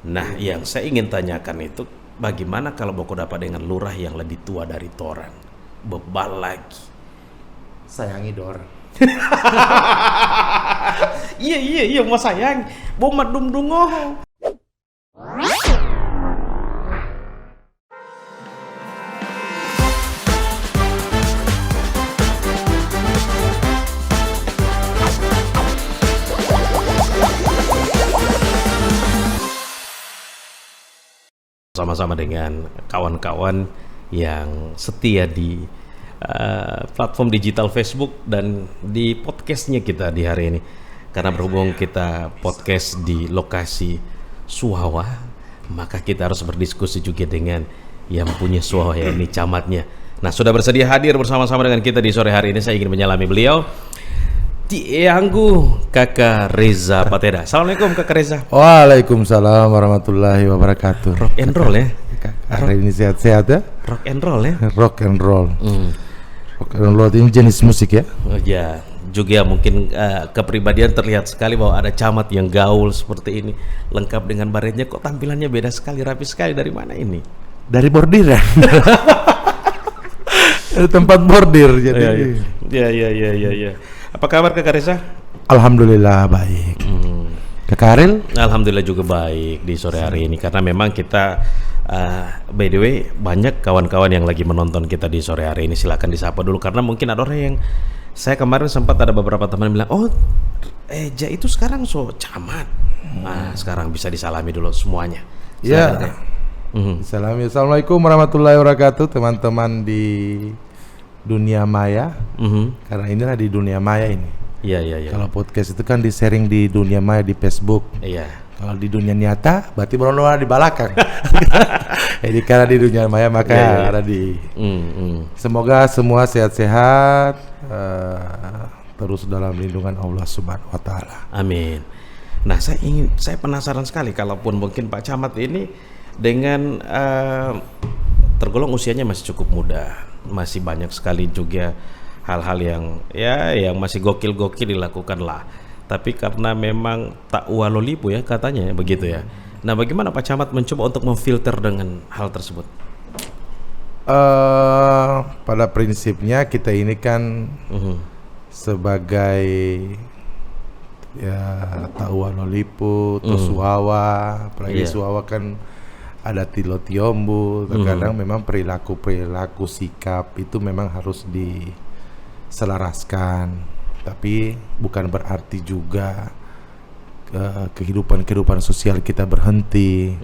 Nah, yang saya ingin tanyakan itu bagaimana kalau Boko dapat dengan lurah yang lebih tua dari Toran? Bebal lagi. Sayangi dorang. Iya, mau sayang. Bomat dum dungo. Sama-sama dengan kawan-kawan yang setia di platform digital Facebook dan di podcastnya kita di hari ini. Karena berhubung kita podcast di lokasi Suhawa, maka kita harus berdiskusi juga dengan yang punya Suhawa, ini camatnya. Nah, sudah bersedia hadir bersama-sama dengan kita di sore hari ini. Saya ingin menyalami beliau, Tianggu Kakak Reza Pateda. Assalamualaikum Kakak Reza. Waalaikumsalam warahmatullahi wabarakatuh. Rock and roll ya. Hari ini sehat-sehat ya. Rock and roll ya. Rock and roll. Rock and roll ini jenis musik ya. Oh ya, juga mungkin kepribadian terlihat sekali bahwa ada camat yang gaul seperti ini, lengkap dengan baretnya. Kok tampilannya beda sekali, rapi sekali. Dari mana ini? Dari bordir ya. Dari tempat bordir jadi. Ya. Apa kabar Kakak Reza? Alhamdulillah baik. Kakak Aril? Alhamdulillah juga baik di sore hari ini, karena memang kita by the way banyak kawan-kawan yang lagi menonton kita di sore hari ini. Silakan disapa dulu, karena mungkin ada orang yang saya kemarin sempat ada beberapa teman bilang, oh Eja itu sekarang camat. Nah, sekarang bisa disalami dulu semuanya. Ya. Assalamualaikum warahmatullahi wabarakatuh teman-teman di dunia maya. Karena inilah di dunia maya ini. Iya. Kalau podcast itu kan di-sharing di dunia maya di Facebook. Iya. Kalau di dunia nyata berarti benar-benar di belakang. Jadi karena di dunia maya maka ada di. Semoga semua sehat-sehat, terus dalam lindungan Allah Subhanahu Wa Taala. Amin. Nah, saya penasaran sekali, kalaupun mungkin Pak Camat ini dengan tergolong usianya masih cukup muda, masih banyak sekali juga hal-hal yang masih gokil-gokil dilakukan lah. Tapi karena memang tak walolipu ya katanya begitu ya. Nah, bagaimana Pak Camat mencoba untuk memfilter dengan hal tersebut? Pada prinsipnya kita ini kan sebagai ya tak walolipu, Suhawa, apalagi Suhawa kan ada Tilo Tiombu. Terkadang memang perilaku sikap itu memang harus diselaraskan. Tapi bukan berarti juga kehidupan sosial kita berhenti,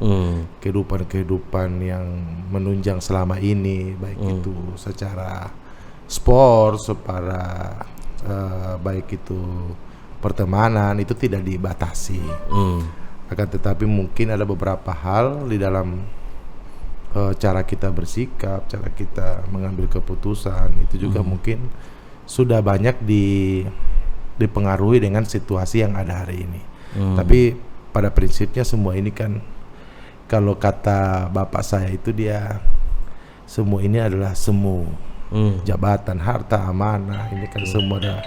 kehidupan yang menunjang selama ini, baik itu secara sport, baik itu pertemanan, itu tidak dibatasi. Akan tetapi mungkin ada beberapa hal di dalam cara kita bersikap, cara kita mengambil keputusan itu juga mungkin sudah banyak dipengaruhi dengan situasi yang ada hari ini. Tapi pada prinsipnya semua ini kan, kalau kata bapak saya itu, dia semua ini adalah semu, jabatan, harta, amanah, ini kan semua ada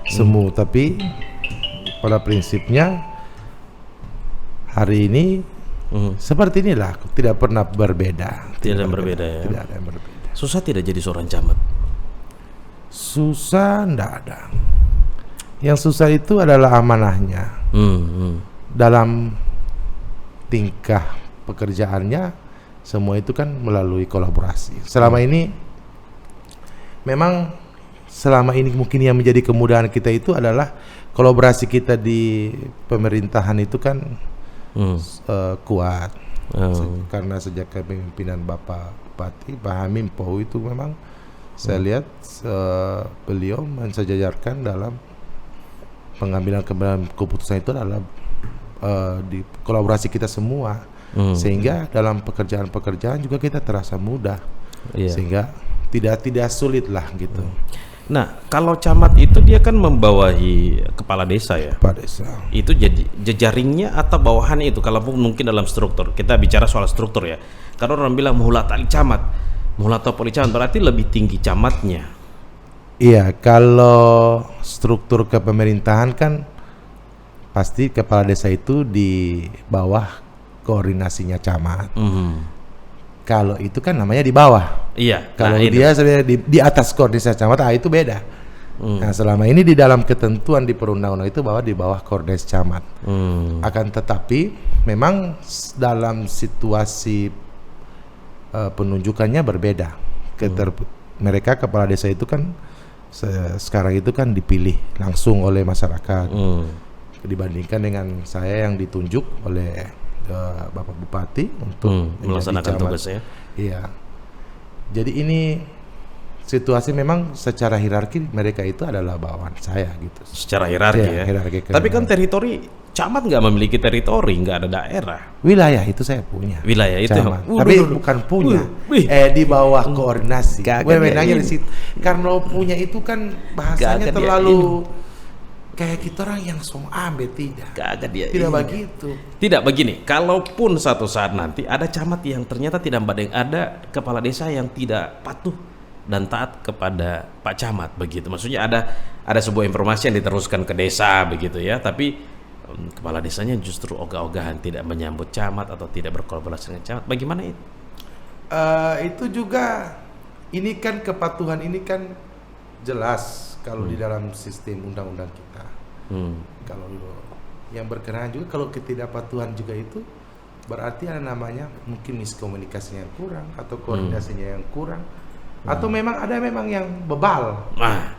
semu. Tapi pada prinsipnya hari ini seperti inilah, tidak pernah berbeda. Tidak ada yang berbeda ya. Tidak ada yang berbeda. Susah tidak jadi seorang camat? Susah ndak ada. Yang susah itu adalah amanahnya. Dalam tingkah pekerjaannya, semua itu kan melalui kolaborasi. Selama ini mungkin yang menjadi kemudahan kita itu adalah kolaborasi kita di pemerintahan itu kan kuat. Karena sejak kepemimpinan Bapak Bupati Pak Hamim Pow itu memang saya lihat beliau mensejajarkan dalam pengambilan keputusan itu adalah di kolaborasi kita semua, sehingga dalam pekerjaan juga kita terasa mudah, sehingga tidak sulit lah gitu. Nah, kalau camat itu dia kan membawahi kepala desa ya. Kepala desa. Itu jadi jejaringnya atau bawahannya itu, kalau mungkin dalam struktur. Kita bicara soal struktur ya. Karena orang bilang muhulatali camat. Muhulatopoli camat berarti lebih tinggi camatnya. Iya, kalau struktur kepemerintahan kan pasti kepala desa itu di bawah koordinasinya camat. Mhm. Kalau itu kan namanya di bawah. Iya. Kalau nah, ini. dia sebenarnya di atas koordinasi camat, itu beda. Nah, selama ini di dalam ketentuan di perundang-undang itu bahwa di bawah koordinasi camat. Akan tetapi memang dalam situasi penunjukannya berbeda. Mereka kepala desa itu kan sekarang itu kan dipilih langsung oleh masyarakat. Dibandingkan dengan saya yang ditunjuk oleh Bapak Bupati untuk melaksanakan tugasnya. Iya. Jadi ini situasi memang secara hierarki mereka itu adalah bawahan saya gitu. Secara hierarki ya. Hierarki Tapi kan teritori camat nggak memiliki teritori, nggak ada daerah. Wilayah itu saya punya. Wilayah itu. Camat. Tapi bukan punya. Di bawah koordinasi. Wewenangnya di situ. Karena punya itu kan bahasanya terlalu kayak kita orang yang ambil tidak begitu. Tidak begini. Kalaupun satu saat nanti ada camat yang ternyata tidak ada kepala desa yang tidak patuh dan taat kepada Pak Camat begitu. Maksudnya ada sebuah informasi yang diteruskan ke desa begitu ya, tapi kepala desanya justru ogah-ogahan tidak menyambut camat atau tidak berkolaborasi dengan camat. Bagaimana itu? Itu juga ini kan kepatuhan ini kan jelas kalau di dalam sistem undang-undang kita. Kalau yang berkenaan juga kalau ketidakpatuhan juga itu berarti ada namanya mungkin miskomunikasinya yang kurang atau koordinasinya yang kurang atau memang yang bebal. Nah,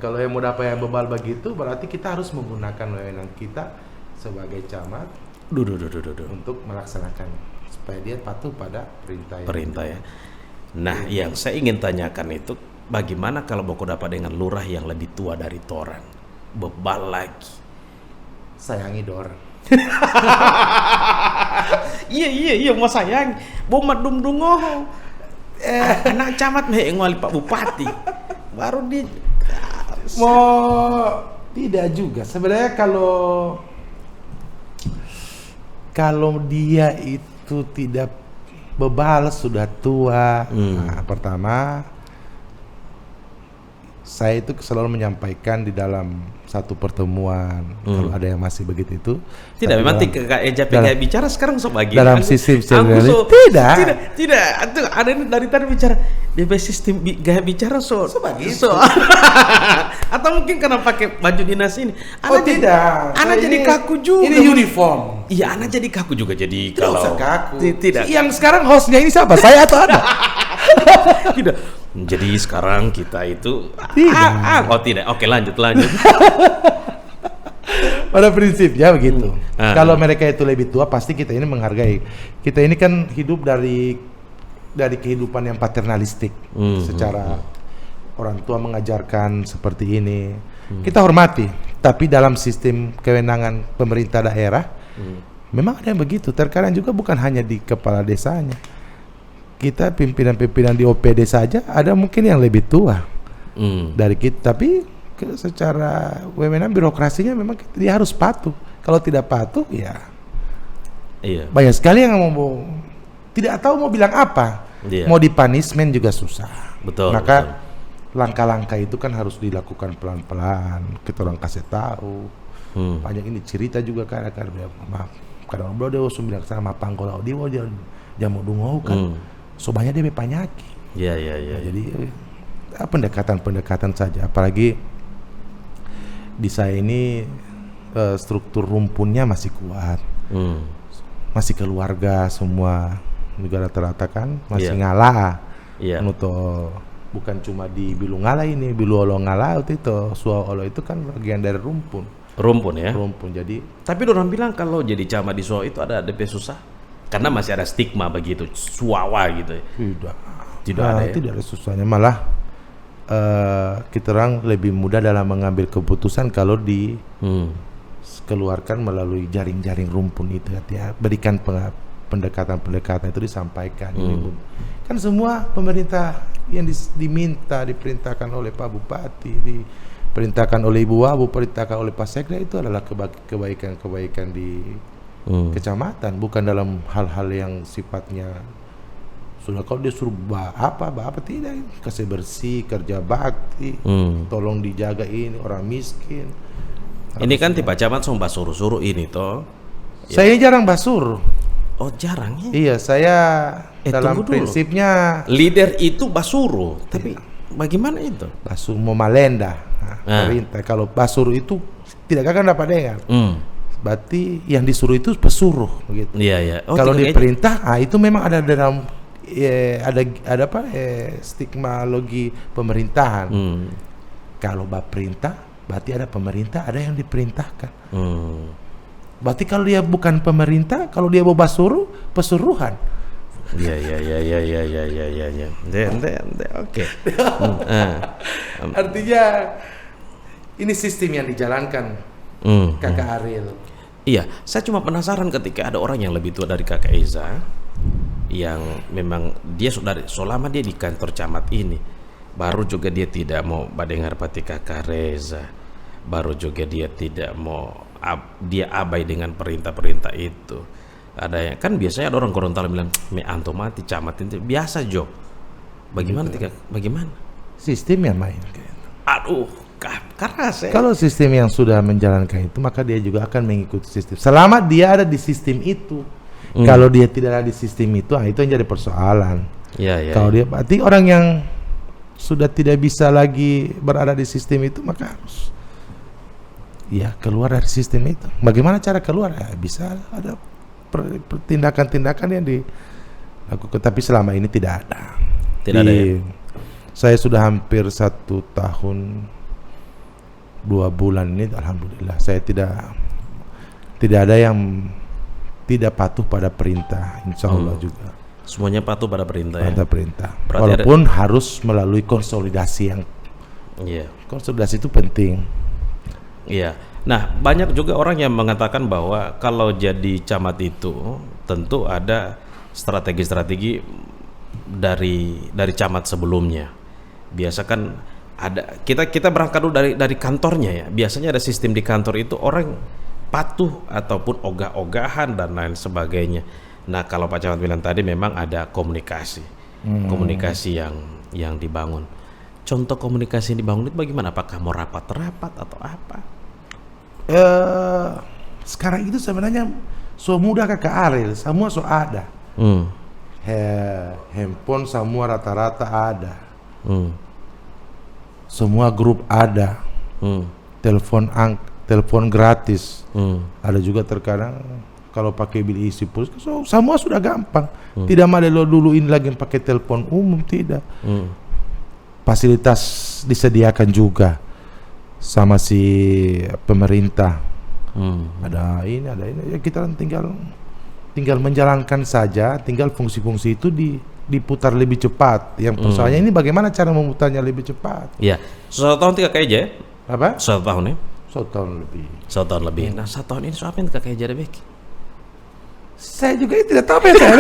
kalau yang mau dapat yang bebal begitu berarti kita harus menggunakan wewenang kita sebagai camat untuk melaksanakan supaya dia patuh pada perintah ya. Nah, yang saya ingin tanyakan itu bagaimana kalau Boko dapat dengan lurah yang lebih tua dari Toran? Bebal lagi. Sayangi dorang. Iya mau sayang. Bomat dumdungo. Anak camat ngali Pak Bupati. Baru di mau tidak juga. Sebenarnya kalau dia itu tidak bebal sudah tua. Nah, pertama saya itu selalu menyampaikan di dalam satu pertemuan kalau ada yang masih begitu itu tidak memang kayak bicara sekarang bagi dalam sistem tidak itu ada dari tadi bicara DP sistem gaya bicara begitu atau mungkin karena pakai baju dinas ini Anak jadi kaku juga ini uniform anak jadi kaku juga jadi tidak kalau kaku. Tidak yang sekarang hostnya ini siapa saya atau Anda? Tidak. Jadi sekarang kita itu tidak. Oke, lanjut. Pada prinsipnya begitu. Kalau mereka itu lebih tua pasti kita ini menghargai. Kita ini kan hidup dari kehidupan yang paternalistik. Secara orang tua mengajarkan seperti ini. Kita hormati, tapi dalam sistem kewenangan pemerintah daerah memang ada yang begitu. Terkadang juga bukan hanya di kepala desanya. Kita pimpinan-pimpinan di OPD saja ada mungkin yang lebih tua dari kita, tapi secara wewenang birokrasinya memang dia harus patuh. Kalau tidak patuh ya banyak sekali yang mau tidak tahu mau bilang apa. Mau dipunishment juga susah. Maka langkah-langkah itu kan harus dilakukan pelan-pelan. Kita orang kasih tahu. Banyak ini cerita juga kan kadang bro dia bilang sama pangkolau dia jamu dungau kan. So banyak dia penyakit. Iya. Jadi pendekatan saja. Apalagi di saya ini struktur rumpunnya masih kuat. Masih keluarga semua juga rata-rata kan masih ngalah. Nuto bukan cuma di Bilu Ngala ini, Bilu Olo Ngala itu Suau Olo itu kan bagian dari rumpun ya. Rumpun jadi. Tapi orang bilang kalau jadi camat di Suau itu ada DP susah. Karena masih ada stigma begitu, suawa gitu. Tidak ada susahnya, malah kita orang lebih mudah dalam mengambil keputusan kalau dikeluarkan melalui jaring-jaring rumpun itu ya. Berikan pendekatan-pendekatan itu disampaikan. Kan semua pemerintah yang diperintahkan oleh Pak Bupati, diperintahkan oleh Ibu Wabu, diperintahkan oleh Pak Sekda itu adalah kebaikan-kebaikan di kecamatan, bukan dalam hal-hal yang sifatnya sudah kalau dia suruh apa tidak, kasih bersih, kerja bakti, tolong dijaga ini orang miskin. Ini kan tipe camat suruh ini toh. Saya jarang basur. Oh jarang ya? Iya, saya dalam tunggu dulu. prinsipnya Leader itu Basuru, tapi bagaimana itu? Basuru Momalenda, perintah. Kalau Basuru itu tidak akan dapat dengar. Berarti yang disuruh itu pesuruh, begitu. Iya ya. Kalau diperintah, itu memang ada dalam ada apa stigmologi pemerintahan. Kalau perintah, berarti ada pemerintah, ada yang diperintahkan. Berarti kalau dia bukan pemerintah, kalau dia mau Basuru, pesuruhan. Iya. Oke. Artinya ini sistem yang dijalankan Kakak Ariel. Iya, saya cuma penasaran ketika ada orang yang lebih tua dari Kakak Eza, yang memang dia sudah selama dia di kantor camat ini, baru juga dia tidak mau badengar pati Kakak Reza, baru juga dia tidak mau dia abai dengan perintah-perintah itu. Ada yang kan biasanya ada orang Gorontalo bilang me anto mati camat itu biasa Jo. Bagaimana bagaimana? Sistem yang main. Aduh, karena saya kalau sistem yang sudah menjalankan itu, maka dia juga akan mengikuti sistem. Selama dia ada di sistem itu. Kalau dia tidak ada di sistem itu, itu yang jadi persoalan. Kalau dia berarti orang yang sudah tidak bisa lagi berada di sistem itu, maka harus keluar dari sistem itu. Bagaimana cara keluar? Bisa ada tindakan-tindakan yang dilakukan, tapi selama ini tidak ada. Tidak ada ya? Saya sudah hampir 1 tahun 2 bulan ini, alhamdulillah saya tidak ada yang tidak patuh pada perintah, insya Allah juga. Semuanya patuh pada perintah ya? Perintah. Walaupun harus melalui konsolidasi yang konsolidasi itu penting. Iya. Nah, banyak juga orang yang mengatakan bahwa kalau jadi camat itu tentu ada strategi-strategi dari camat sebelumnya. Biasa kan ada kita berangkat dulu dari kantornya ya. Biasanya ada sistem di kantor itu orang patuh ataupun ogah-ogahan dan lain sebagainya. Nah, kalau Pak Camat bilang tadi memang ada komunikasi yang dibangun. Contoh komunikasi yang dibangun itu bagaimana? Apakah mau rapat-rapat atau apa? Sekarang itu sebenarnya so mudah Kakak Ariel, semua so ada. Handphone semua rata-rata ada. Semua grup ada. Telepon gratis. Ada juga terkadang kalau pakai bilik isi pulsa, semua sudah gampang. Tidak ada dulu ini lagi pakai telepon umum, tidak. Fasilitas disediakan juga sama si pemerintah. Ada ini ya, kita tinggal menjalankan saja, tinggal fungsi-fungsi itu diputar lebih cepat. Yang persoalannya ini bagaimana cara memutarnya lebih cepat. Iya. 1 tahun tiga KJ ya? Apa? 1 tahun ya? 1 tahun lebih. 1 tahun lebih. Nah, 1 tahun ini siapa yang KJ Rebek? Saya juga tidak tahu apa yang saya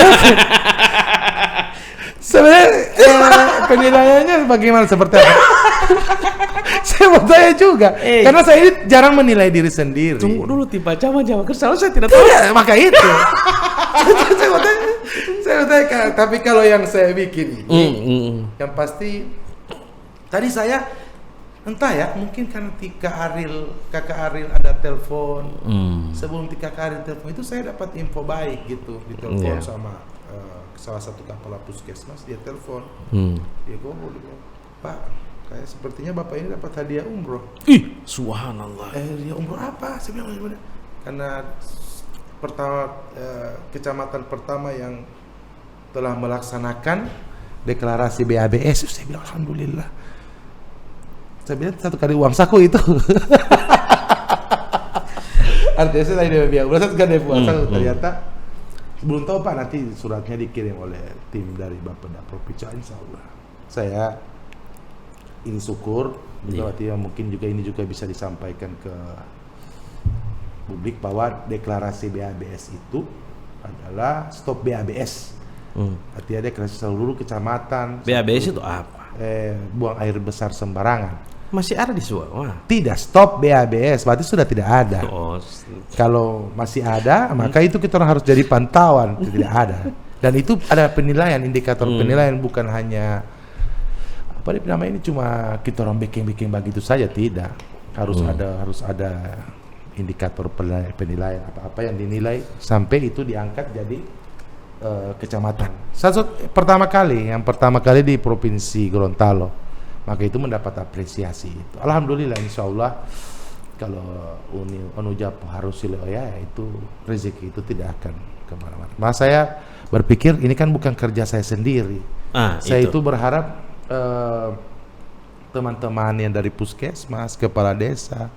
sebenarnya penilaiannya bagaimana, seperti apa? Saya mau tanya juga, karena saya ini jarang menilai diri sendiri. Tunggu dulu, tiba camat selalu saya tidak tahu. Maka itu. saya mau tanya, tapi kalau yang saya bikin ini, yang pasti tadi saya entah ya, mungkin karena Kakak Ariel ada telepon. Sebelum Kakak Ariel telepon itu saya dapat info baik gitu, ditelepon sama salah satu kepala puskesmas, dia telepon. Dia ngomong, Pak, kayak sepertinya Bapak ini dapat hadiah umroh. Ih, subhanallah. Hadiah umroh apa? Saya bilang gimana? Karena pertama kecamatan pertama yang telah melaksanakan deklarasi BABS, saya bilang alhamdulillah. Saya bilang 1 kali uang saku itu. Artinya saya tadi dia bilang 1 kali uang saku, ternyata belum tahu Pak, nanti suratnya dikirim oleh tim dari Bapeda Provinsi, insya Allah. Saya ini syukur juga, artinya mungkin juga ini juga bisa disampaikan ke publik bahwa deklarasi BABS itu adalah stop BABS. Artinya deklarasi seluruh kecamatan. BABS itu apa? Buang air besar sembarangan. Masih ada di semua? Tidak, stop BABS, berarti sudah tidak ada. Kalau masih ada, maka itu kita harus jadi pantauan, tidak ada. Dan itu ada penilaian, indikator penilaian, bukan hanya apa namanya ini cuma kita orang bikin begitu saja, tidak. Harus ada indikator penilaian, apa yang dinilai sampai itu diangkat jadi kecamatan. Pertama kali di Provinsi Gorontalo. Maka itu mendapat apresiasi itu. Alhamdulillah, insya Allah kalau Onujap harus ya itu rezeki itu tidak akan kemana-mana. Mas saya berpikir ini kan bukan kerja saya sendiri. Saya itu berharap teman-teman yang dari puskesmas, kepala desa,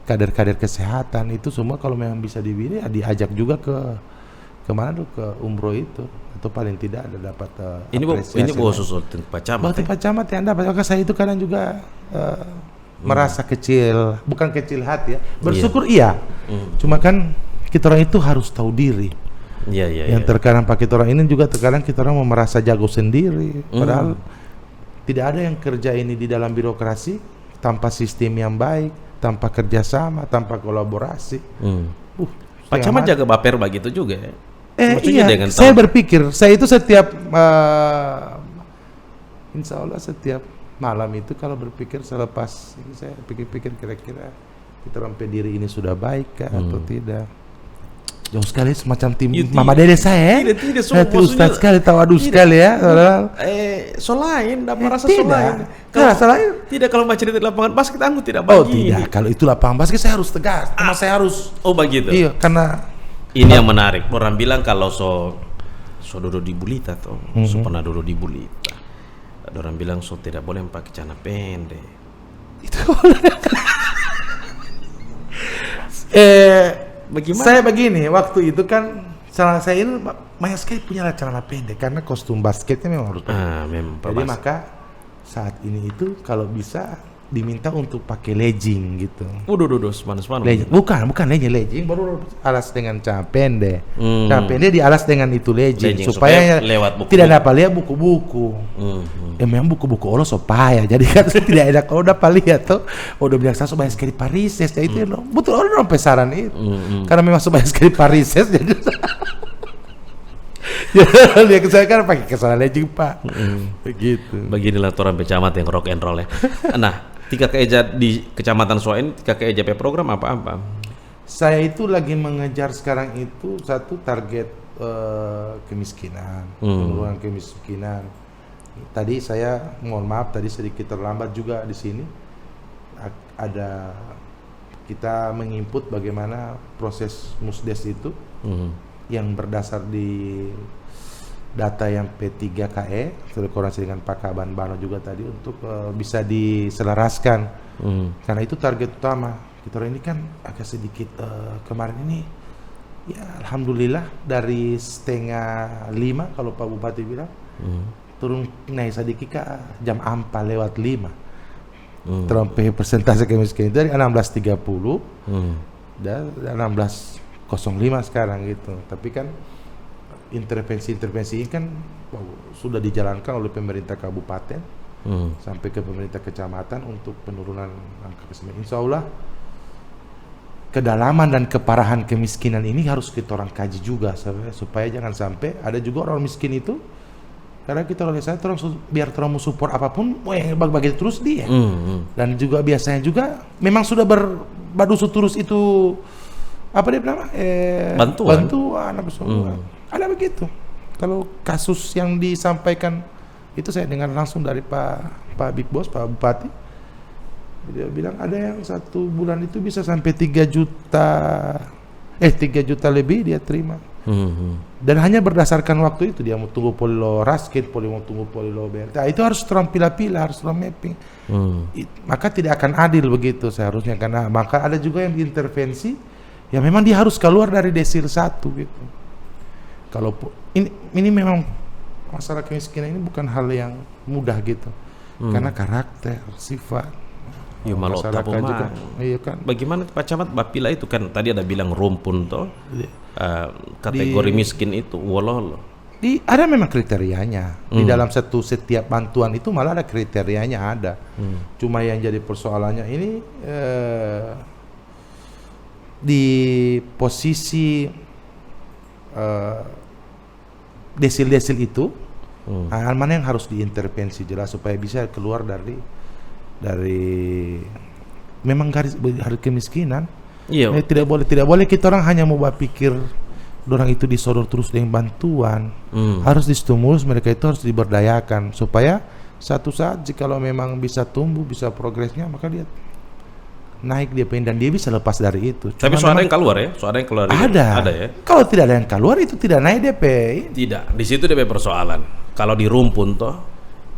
kader-kader kesehatan itu semua kalau memang bisa dipilih diajak juga kemana tuh, ke umroh itu, atau paling tidak ada dapat ini khusus untuk Pak Camat. Pak Camat yang dapat. Maka saya itu kadang juga merasa kecil, bukan kecil hati ya, bersyukur iya. Cuma kan kita orang itu harus tahu diri. Yang terkadang Pak kita orang ini juga terkadang kita orang mau merasa jago sendiri, padahal tidak ada yang kerja ini di dalam birokrasi tanpa sistem yang baik, tanpa kerjasama, tanpa kolaborasi. Pak Camat jaga Baper begitu juga ya? Iya, saya berpikir, saya itu setiap insya Allah setiap malam itu kalau berpikir selepas ini saya pikir-pikir kira-kira kita sampai diri ini sudah baik atau tidak. Jauh sekali semacam tim Mama Dede saya. Tidak, Ustaz sekali, tawadu sekali ya. Solain, dapat merasa solain. Tidak, kalau baca di lapangan basket aku tidak bagi. Oh tidak, kalau itu lapangan basket saya harus tegas. Saya harus. Oh begitu. Iya, karena ini yang menarik. Orang bilang kalau so duduk di Bulita atau so pernah duduk di Bulita. Orang bilang so tidak boleh pakai celana pendek. Itu bagaimana? Saya begini, waktu itu kan celana saya ini banyak sekali punya celana pendek karena kostum basketnya memang harus pendek. Memang. Jadi maka saat ini itu kalau bisa diminta untuk pakai legging gitu. Sepanas-panas. Bukan legging, baru alas dengan celana pendek. Celana pendek dialas dengan itu legging supaya tidak dapat lihat buku-buku. Memang buku-buku Allah supaya jadi kan tidak ada kalau udah lihat tuh udah bilang saya banyak sekali parises ya itu betul orang pesaran itu. Karena memang banyak sekali parises jadi dia saya kan pakai kesalahan legging Pak. Begitu. Beginilah orang pecamat yang rock and roll ya. Nah, Tika Eja di Kecamatan Soen, Tika Eja program apa-apa? Saya itu lagi mengejar sekarang itu satu target kemiskinan, penurunan kemiskinan. Tadi saya mohon maaf tadi sedikit terlambat juga di sini. Ada kita menginput bagaimana proses musdes itu yang berdasar di data yang P3KE terkoordinasi dengan Pak Kaban Bano juga tadi untuk bisa diselaraskan karena itu target utama kita ini kan agak sedikit kemarin ini ya alhamdulillah dari 4:30 kalau Pak Bupati bilang turun naik sedikit ke jam 4:05 terompe persentase kemiskinan dari 16.30 dan 16.05 sekarang gitu. Tapi kan intervensi ini kan sudah dijalankan oleh pemerintah kabupaten sampai ke pemerintah kecamatan untuk penurunan angka kemiskinan. Insya Allah kedalaman dan keparahan kemiskinan ini harus kita orang kaji juga supaya jangan sampai ada juga orang miskin itu karena kita oleh saya biar terus support apapun bagi terus dia dan juga biasanya juga memang sudah berbadusu terus itu apa dia bilang bantuan apa semua ada begitu. Kalau kasus yang disampaikan itu saya dengar langsung dari Pak Big Boss, Pak Bupati. Dia bilang ada yang 1 bulan itu bisa sampai 3 juta lebih dia terima. Dan hanya berdasarkan waktu itu dia mau tunggu polilo raskin, mau tunggu polilo BRT. Itu harus terang pila-pila, harus terang mapping. Maka tidak akan adil begitu seharusnya karena maka ada juga yang diintervensi ya memang dia harus keluar dari desil 1 gitu. Kalau ini memang masalah kemiskinan ini bukan hal yang mudah gitu. Karena karakter, sifat. Ya malah juga. Iya kan. Bagaimana Pak Camat Bapila itu kan tadi ada bilang rumpun toh. Kategori miskin itu walau ada memang kriterianya. Di dalam setiap bantuan itu malah ada kriterianya ada. Cuma yang jadi persoalannya ini di posisi desil-desil itu mana yang harus diintervensi jelas supaya bisa keluar dari memang garis kemiskinan. Iya. Tidak boleh kita orang hanya mau berpikir orang itu disodor terus dengan bantuan, harus distimulus, mereka itu harus diberdayakan supaya satu saat jikalau memang bisa tumbuh, bisa progresnya, maka dia naik dia pengen dan dia bisa lepas dari itu. Tapi Cuma ada yang keluar ya, ada yang keluar. ada ya. Kalau tidak ada yang keluar itu tidak naik DP. Tidak, di situ DP persoalan. Kalau di rumpun toh,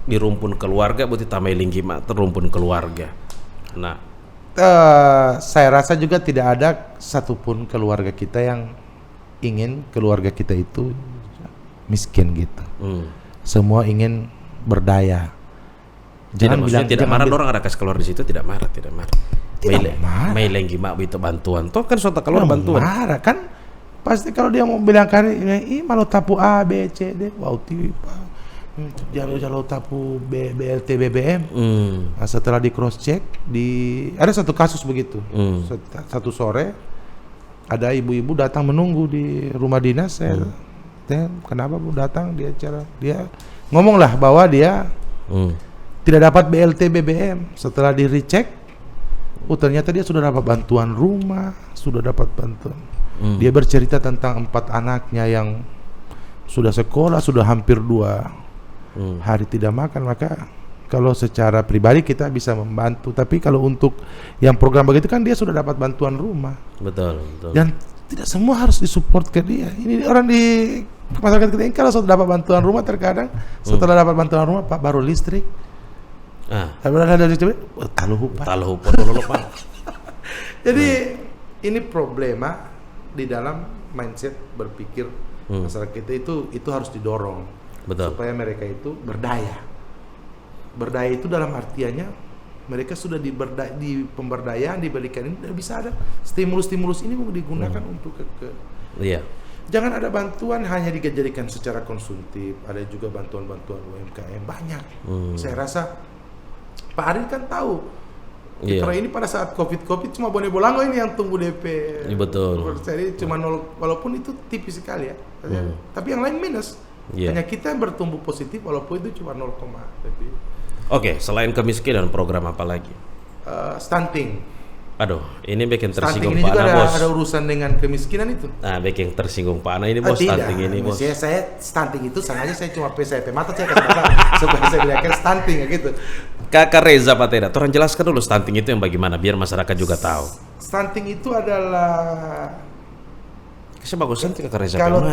di rumpun keluarga berarti tamai linggima terumpun keluarga. Nah, saya rasa juga tidak ada satupun keluarga kita yang ingin keluarga kita itu miskin gitu. Semua ingin berdaya. Jadi maksudnya tidak marah orang ada kas keluar di situ, tidak marah. Tidak marah. Mai lenggi mak itu bantuan. Toh kan suatu keluar bantuan. Marah kan pasti kalau dia mau bilang kan ini malu tapu A B C D wow tiba jalo tapu BLT BBM. Nah, setelah di cross check ada satu kasus begitu. Satu sore ada ibu-ibu datang menunggu di rumah dinas saya. Kenapa Bu datang dia ngomonglah bahwa dia tidak dapat BLT BBM. Setelah di recheck, ternyata dia sudah dapat bantuan rumah, sudah dapat bantuan. Dia bercerita tentang 4 anaknya yang sudah sekolah, sudah hampir 2 hari tidak makan. Maka kalau secara pribadi kita bisa membantu, tapi kalau untuk yang program begitu kan dia sudah dapat bantuan rumah. Betul. Dan tidak semua harus disupport ke dia. Ini orang di masyarakat kita ini kalau sudah dapat bantuan rumah terkadang setelah dapat bantuan rumah Pak baru listrik. Taluh lupa. Jadi ini problema di dalam mindset berpikir masyarakat kita itu harus didorong. Betul. Supaya mereka itu berdaya. Berdaya itu dalam artiannya mereka sudah di pemberdayaan diberikan ini bisa ada stimulus ini mau digunakan untuk Iya. Jangan ada bantuan hanya dijadikan secara konsumtif, ada juga bantuan-bantuan UMKM banyak. Saya rasa Pak Ari kan tahu. Karena ini pada saat COVID cuma Bone Bolango ini yang tumbuh DP. Iya, betul. Jadi cuma 0, walaupun itu tipis sekali ya. Tapi yang lain minus. Hanya kita yang bertumbuh positif walaupun itu cuma 0, tapi Oke, selain kemiskinan program apa lagi? Stunting. Aduh, ini bikin tersinggung Pak Ana, Bos. Ada urusan dengan kemiskinan itu. Nah, bikin tersinggung Pak Ana ini, Bos. Stunting ini, Bos. Saya stunting itu sengaja saya cuma PSP mata saya kasih tahu supaya saya lihatkan stunting gitu. Kakak Reza Pateda, tolong jelaskan dulu stunting itu yang bagaimana biar masyarakat juga tahu. Stunting itu adalah Saya bagusan Kakak Reza kalau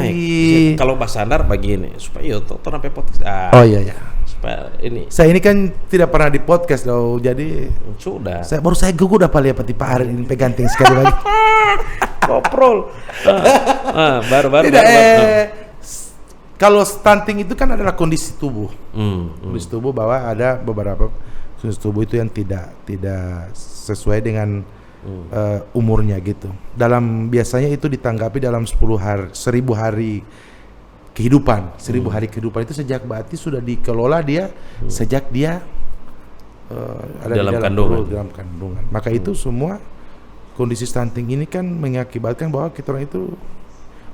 kalau bahasa Sandar begini supaya tuh sampai podcast. Oh iya. Supaya ini. Saya ini kan tidak pernah di podcast loh, jadi sudah. Saya gugup udah paling apa Pak Ari ini peganting sekali lagi. Koprol. Baru. Tidak, kalau stunting itu kan adalah kondisi tubuh. Kondisi tubuh bahwa ada beberapa kondisi tubuh itu yang tidak sesuai dengan umurnya gitu. Biasanya itu ditanggapi dalam 10 hari, 1000 hari kehidupan. 1000 hari kehidupan itu sejak berarti sudah dikelola dia sejak dia ada dalam kandungan. Maka itu semua kondisi stunting ini kan mengakibatkan bahwa kita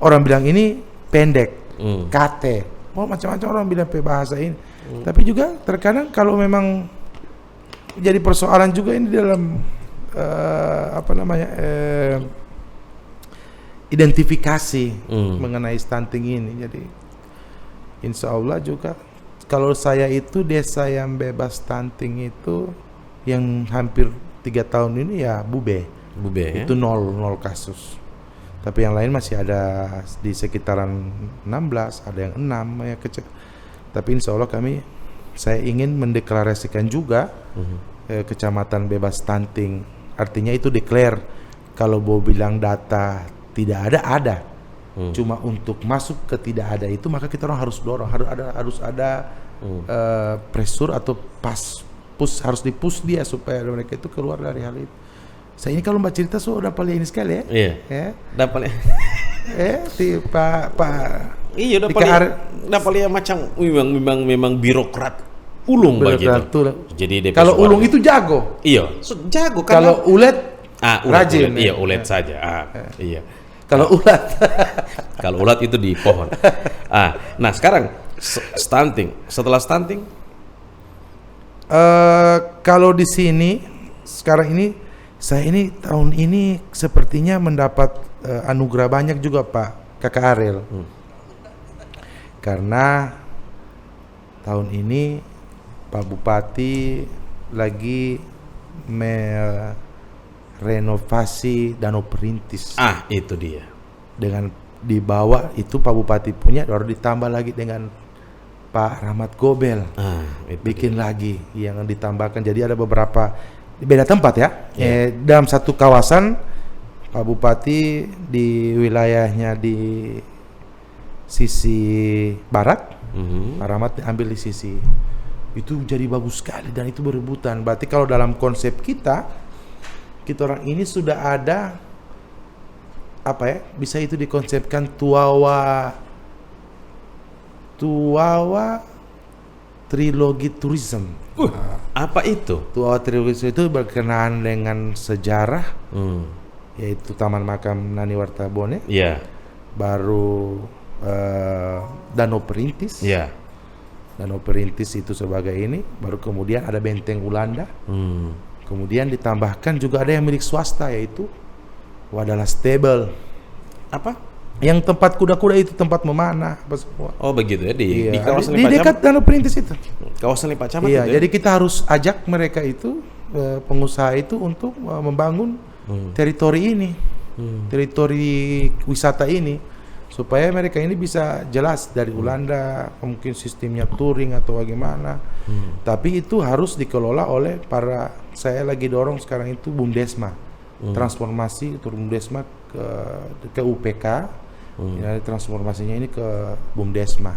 orang bilang ini pendek, kate, macam-macam orang bilang bahasa ini. Tapi juga terkadang kalau memang jadi persoalan juga ini dalam identifikasi mengenai stunting ini. Jadi insya Allah juga kalau saya itu desa yang bebas stunting itu yang hampir 3 tahun ini ya Bube itu ya? 0 kasus. Tapi yang lain masih ada di sekitaran 16, ada yang 6 ya kecil. Tapi insya Allah saya ingin mendeklarasikan juga kecamatan bebas stunting. Artinya itu declare. Kalau mau bilang data tidak ada. Cuma untuk masuk ke tidak ada itu maka kita harus dorong, harus ada pressure atau harus dipush dia supaya mereka itu keluar dari hal itu. Saya ini kalau mbak cerita sudah paling ini sekali ya. Iya. Ya. Dapat Pak. Iya dapat macam memang birokrat ulung begitu. Jadi kalau ulung itu jago. Iya, jago. Kalau ulet rajin. Iya, ulet saja. Iya. Kalau ulat. Kalau ulat itu di pohon. Nah sekarang stunting. Setelah stunting? Kalau di sini sekarang ini saya ini tahun ini sepertinya mendapat anugerah banyak juga Pak Kakak Ariel. Karena tahun ini Pak Bupati lagi merenovasi Danau Perintis. Itu dia. Dengan dibawa itu Pak Bupati punya, baru ditambah lagi dengan Pak Rahmat Gobel. Bikin lagi yang ditambahkan. Jadi ada beberapa beda tempat ya. Dalam satu kawasan Pak Bupati di wilayahnya di sisi barat, Pak Rahmat ambil di sisi itu, jadi bagus sekali dan itu berebutan. Berarti kalau dalam konsep kita orang ini sudah ada apa ya, bisa itu dikonsepkan Tuawa Trilogi Tourism. Apa itu? Tuawa Trilogi itu berkenaan dengan sejarah, yaitu Taman Makam Nani Wartabone. Baru Danau Perintis. Danau Perintis itu sebagai ini, baru kemudian ada Benteng Ulanda. Kemudian ditambahkan juga ada yang milik swasta, yaitu Wadala Stable. Apa? Yang tempat kuda-kuda itu, tempat memanah apa semua. Oh begitu ya, di kawasan di dekat Danau Perintis itu. Kawasan Lipa Camat. Iya, jadi kita harus ajak mereka itu, pengusaha itu untuk membangun teritori ini, teritori wisata ini, supaya mereka ini bisa jelas dari Ulanda, mungkin sistemnya touring atau bagaimana. Tapi itu harus dikelola oleh saya lagi dorong sekarang itu BUMDesma, transformasi BUMDesma ke UPK, ya, transformasinya ini ke BUMDesma.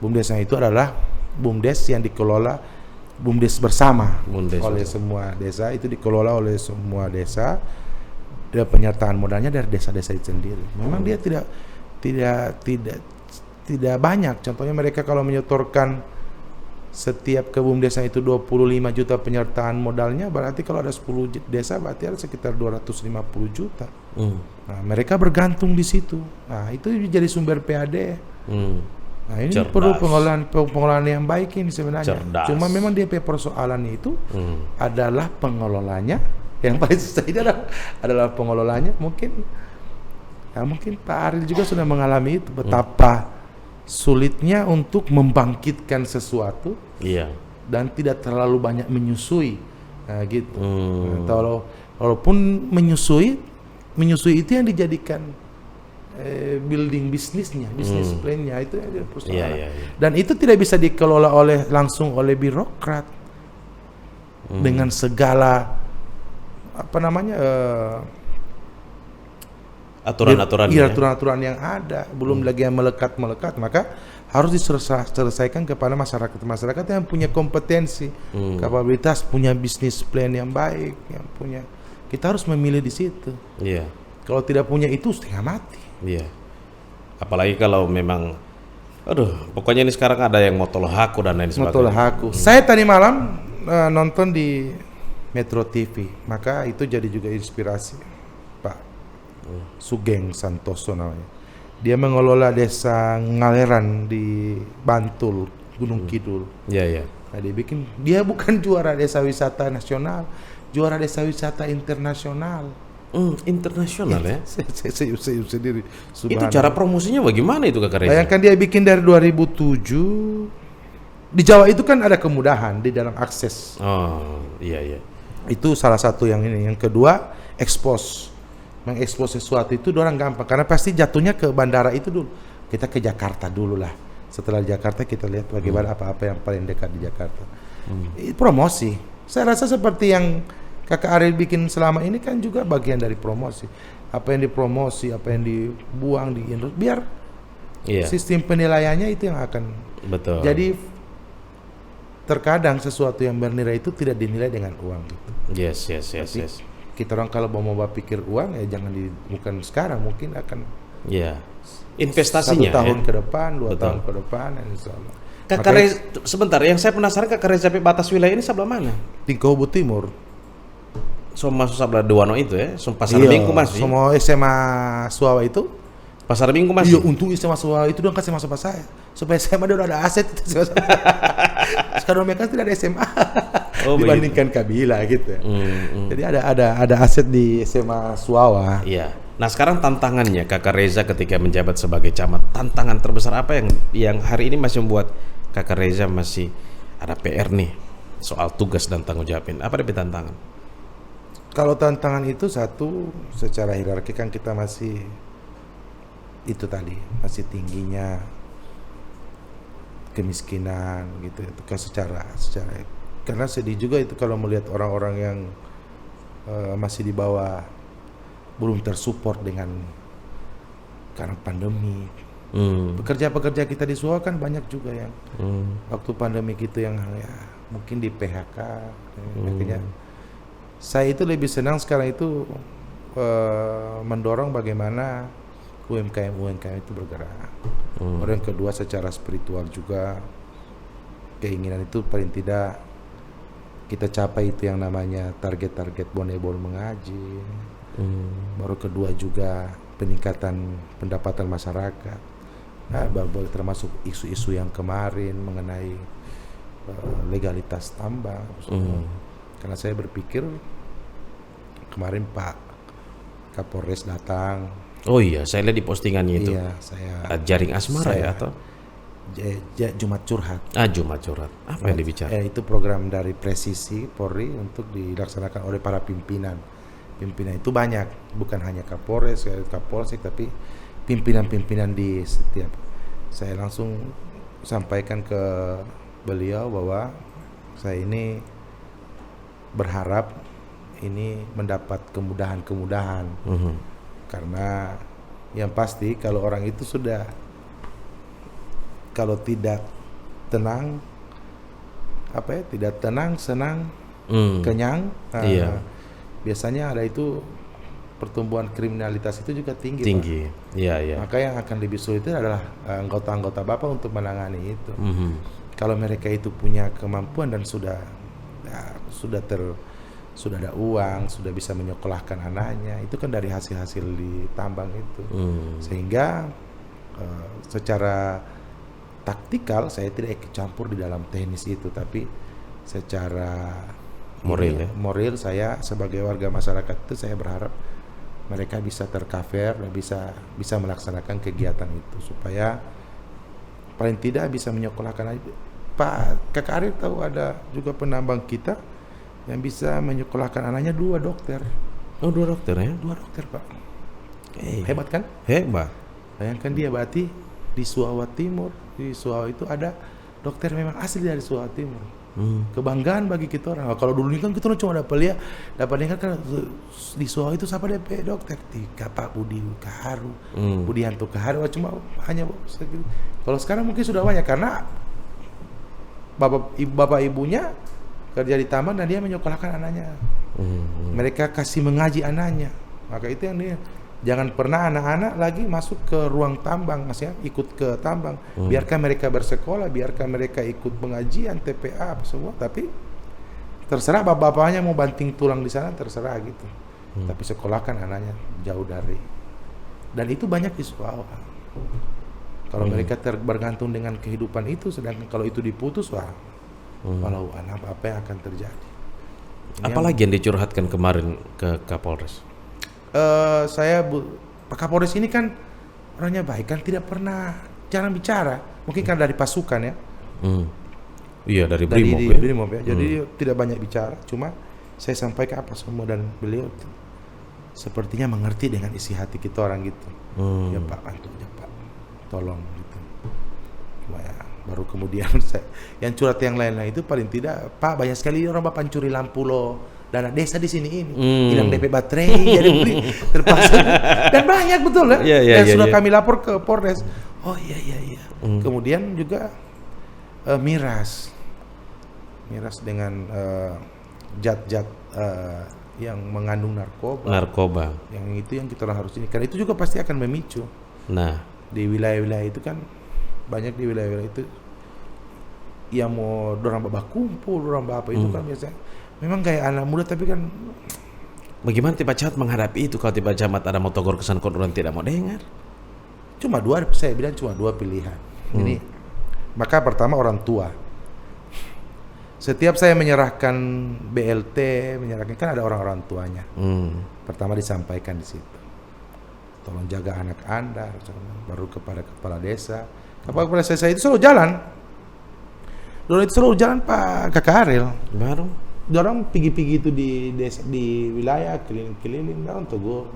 BUMDesma itu adalah BUMDes yang dikelola BUMDes bersama oleh semua desa, itu dikelola oleh semua desa, dan penyertaan modalnya dari desa-desa itu sendiri. Memang dia tidak banyak. Contohnya mereka kalau menyetorkan setiap ke BUMDesnya itu 25 juta penyertaan modalnya, berarti kalau ada 10 desa berarti ada sekitar 250 juta. Nah, mereka bergantung di situ. Nah, itu jadi sumber PAD. Nah, ini perlu pengelolaan yang baik ini sebenarnya. Cuma memang dia persoalan itu adalah pengelolanya. Yang paling susah ini adalah pengelolanya. Mungkin Pak Ariel juga sudah mengalami itu, betapa sulitnya untuk membangkitkan sesuatu, dan tidak terlalu banyak menyusui, gitu. Walaupun menyusui itu yang dijadikan building bisnisnya, bisnis plan-nya itu yang persoalan. Dan itu tidak bisa dikelola langsung oleh birokrat dengan segala aturan-aturan yang ada, belum lagi yang melekat, maka harus diselesaikan kepada masyarakat yang punya kompetensi, kapabilitas, punya bisnis plan yang baik, yang punya. Kita harus memilih di situ. Kalau tidak punya itu setengah mati. Apalagi kalau memang, pokoknya ini sekarang ada yang motolohaku dan lain sebagainya. Motolohaku. Saya tadi malam nonton di Metro TV, maka itu jadi juga inspirasi. Pak Sugeng Santoso namanya. Dia mengelola desa Ngaleran di Bantul, Gunung Kidul. Nah, dia bukan juara desa wisata nasional, juara desa wisata internasional. Internasional ya? Saya sendiri. Itu cara promosinya bagaimana itu Kak Reza? Bayangkan dia bikin dari 2007. Di Jawa itu kan ada kemudahan di dalam akses. Itu salah satu yang ini. Yang kedua, mengekspos sesuatu itu orang gampang, karena pasti jatuhnya ke bandara itu dulu. Kita ke Jakarta dulu lah. Setelah Jakarta kita lihat bagaimana apa-apa yang paling dekat di Jakarta. Promosi. Saya rasa seperti yang Kakak Ariel bikin selama ini kan juga bagian dari promosi. Apa yang dipromosi, apa yang dibuang, biar sistem penilaiannya itu yang akan. Betul. Jadi terkadang sesuatu yang bernilai itu tidak dinilai dengan uang gitu. Yes. Kita orang kalau mau pikir uang ya jangan bukan sekarang, mungkin akan investasinya 1 tahun ke depan, 2 tahun ke depan, insyaallah. Kakak Reza, sebentar, yang saya penasaran Kakak Reza batas wilayah ini sebelah mana? Tingkobu Timur. Masuk sebelah Duano itu ya, Pasar Minggu masih. Semua SMA Suawa itu Pasar Minggu masih. Iya, untung SMA Suawa itu dong kasih masuk saya. Supaya SMA dia udah ada aset itu. Sekarang mereka tidak ada SMA. dibandingkan Kabila gitu. Jadi ada aset di SMA Suawa. Nah sekarang tantangannya Kakak Reza ketika menjabat sebagai camat, tantangan terbesar apa yang hari ini masih membuat Kakak Reza masih ada PR nih soal tugas dan tanggung jawabin? Apa lebih tantangan? Kalau tantangan itu satu, secara hierarki kan kita masih itu tadi, masih tingginya kemiskinan gitu itu kan secara karena sedih juga itu kalau melihat orang-orang yang masih di bawah, belum tersupport karena pandemi. Pekerja-pekerja kita di Suau kan banyak juga yang waktu pandemi gitu yang ya mungkin di PHK. Makanya saya itu lebih senang sekarang itu mendorong bagaimana UMKM itu bergerak. Orang yang kedua secara spiritual juga, keinginan itu paling tidak kita capai itu yang namanya target-target Bonebon mengaji. Baru kedua juga peningkatan pendapatan masyarakat. Nah, termasuk isu-isu yang kemarin mengenai legalitas tambang. Karena saya berpikir kemarin Pak Kapolres datang. Oh iya, saya lihat di postingannya itu. Iya, saya Jaring Asmara ya atau Jumat Curhat. Jumat Curhat. Apa yang dibicarakan? Itu program dari Presisi Polri untuk dilaksanakan oleh para pimpinan. Pimpinan itu banyak, bukan hanya Kapolres, Kapolsek, tapi pimpinan-pimpinan di setiap. Saya langsung sampaikan ke beliau bahwa saya ini berharap ini mendapat kemudahan-kemudahan. Karena yang pasti kalau orang itu sudah, kalau tidak tenang, tidak tenang, senang, kenyang, biasanya ada itu pertumbuhan kriminalitas itu juga tinggi. Pak. Iya. Maka yang akan lebih sulit itu adalah anggota-anggota Bapak untuk menangani itu. Kalau mereka itu punya kemampuan dan sudah ada uang, sudah bisa menyekolahkan anaknya, itu kan dari hasil-hasil di tambang itu. Sehingga secara taktikal saya tidak ikut campur di dalam teknis itu, tapi secara moral saya sebagai warga masyarakat itu saya berharap mereka bisa tercover dan bisa melaksanakan kegiatan itu supaya paling tidak bisa menyekolahkan. Pak Kakak Arif tahu ada juga penambang kita yang bisa menyekolahkan anaknya 2 dokter. Oh 2 dokter ya? 2 dokter Pak. Hebat kan? Hebat. Bayangkan dia berarti di Suau Timur. Di Suau itu ada dokter memang asli dari Suau Timur. Kebanggaan bagi kita orang. Kalau dulu ini kan kita cuma dapat dengar kan di Suau itu siapa DP dokter? Tiga Pak Budi Kaharu, Budianto Kaharu, cuma hanya segitu. Kalau sekarang mungkin sudah banyak karena bapak ibunya kerja di taman dan dia menyekolahkan anaknya. Mereka kasih mengaji anaknya. Maka itu yang dia jangan pernah anak-anak lagi masuk ke ruang tambang, maksudnya ikut ke tambang. Biarkan mereka bersekolah, biarkan mereka ikut pengajian, TPA apa semua, tapi terserah bapak-bapaknya mau banting tulang di sana, terserah gitu. Tapi sekolahkan anaknya jauh dari. Dan itu banyak di Suau. Kalau mereka bergantung dengan kehidupan itu, sedangkan kalau itu diputus, walau apa yang akan terjadi. Apalagi yang dicurhatkan kemarin ke Kapolres? Pak Kapolres ini kan orangnya baik kan, tidak pernah jarang bicara. Mungkin kan dari pasukan ya. Iya dari Brimob ya. Jadi dia tidak banyak bicara. Cuma saya sampaikan apa semua dan beliau sepertinya mengerti dengan isi hati kita orang gitu. Ya Pak, bantu aja Pak, tolong gitu. Cuma ya, baru kemudian yang curhat yang lain-lain itu paling tidak Pak, banyak sekali orang Bapak pancuri lampu loh. Dana desa di sini ini hilang DP baterai jadi beli terpaksa dan banyak betul ya. Dan sudah kami lapor ke Polres. Oh iya. Kemudian juga miras dengan zat-zat yang mengandung narkoba. Yang itu yang kita harus ini karena itu juga pasti akan memicu. Nah, di wilayah-wilayah itu kan banyak di wilayah-wilayah itu yang mau dorang babak kumpul, dorang apa itu kan biasanya memang kayak anak muda, tapi kan bagaimana tiba camat menghadapi itu kalau tiba camat ada mau togor kesan kok orang tidak mau dengar? Cuma 2, saya bilang cuma 2 pilihan. Ini maka pertama orang tua. Setiap saya menyerahkan BLT, kan ada orang-orang tuanya. Pertama disampaikan di situ. tolong jaga anak Anda, baru kepada kepala desa. Kepala desa itu selalu jalan. Dulu itu selalu jalan Pak Kakak Ariel. Baru Orang pergi-pergi itu di desa, di wilayah keliling-keliling, orang tegur.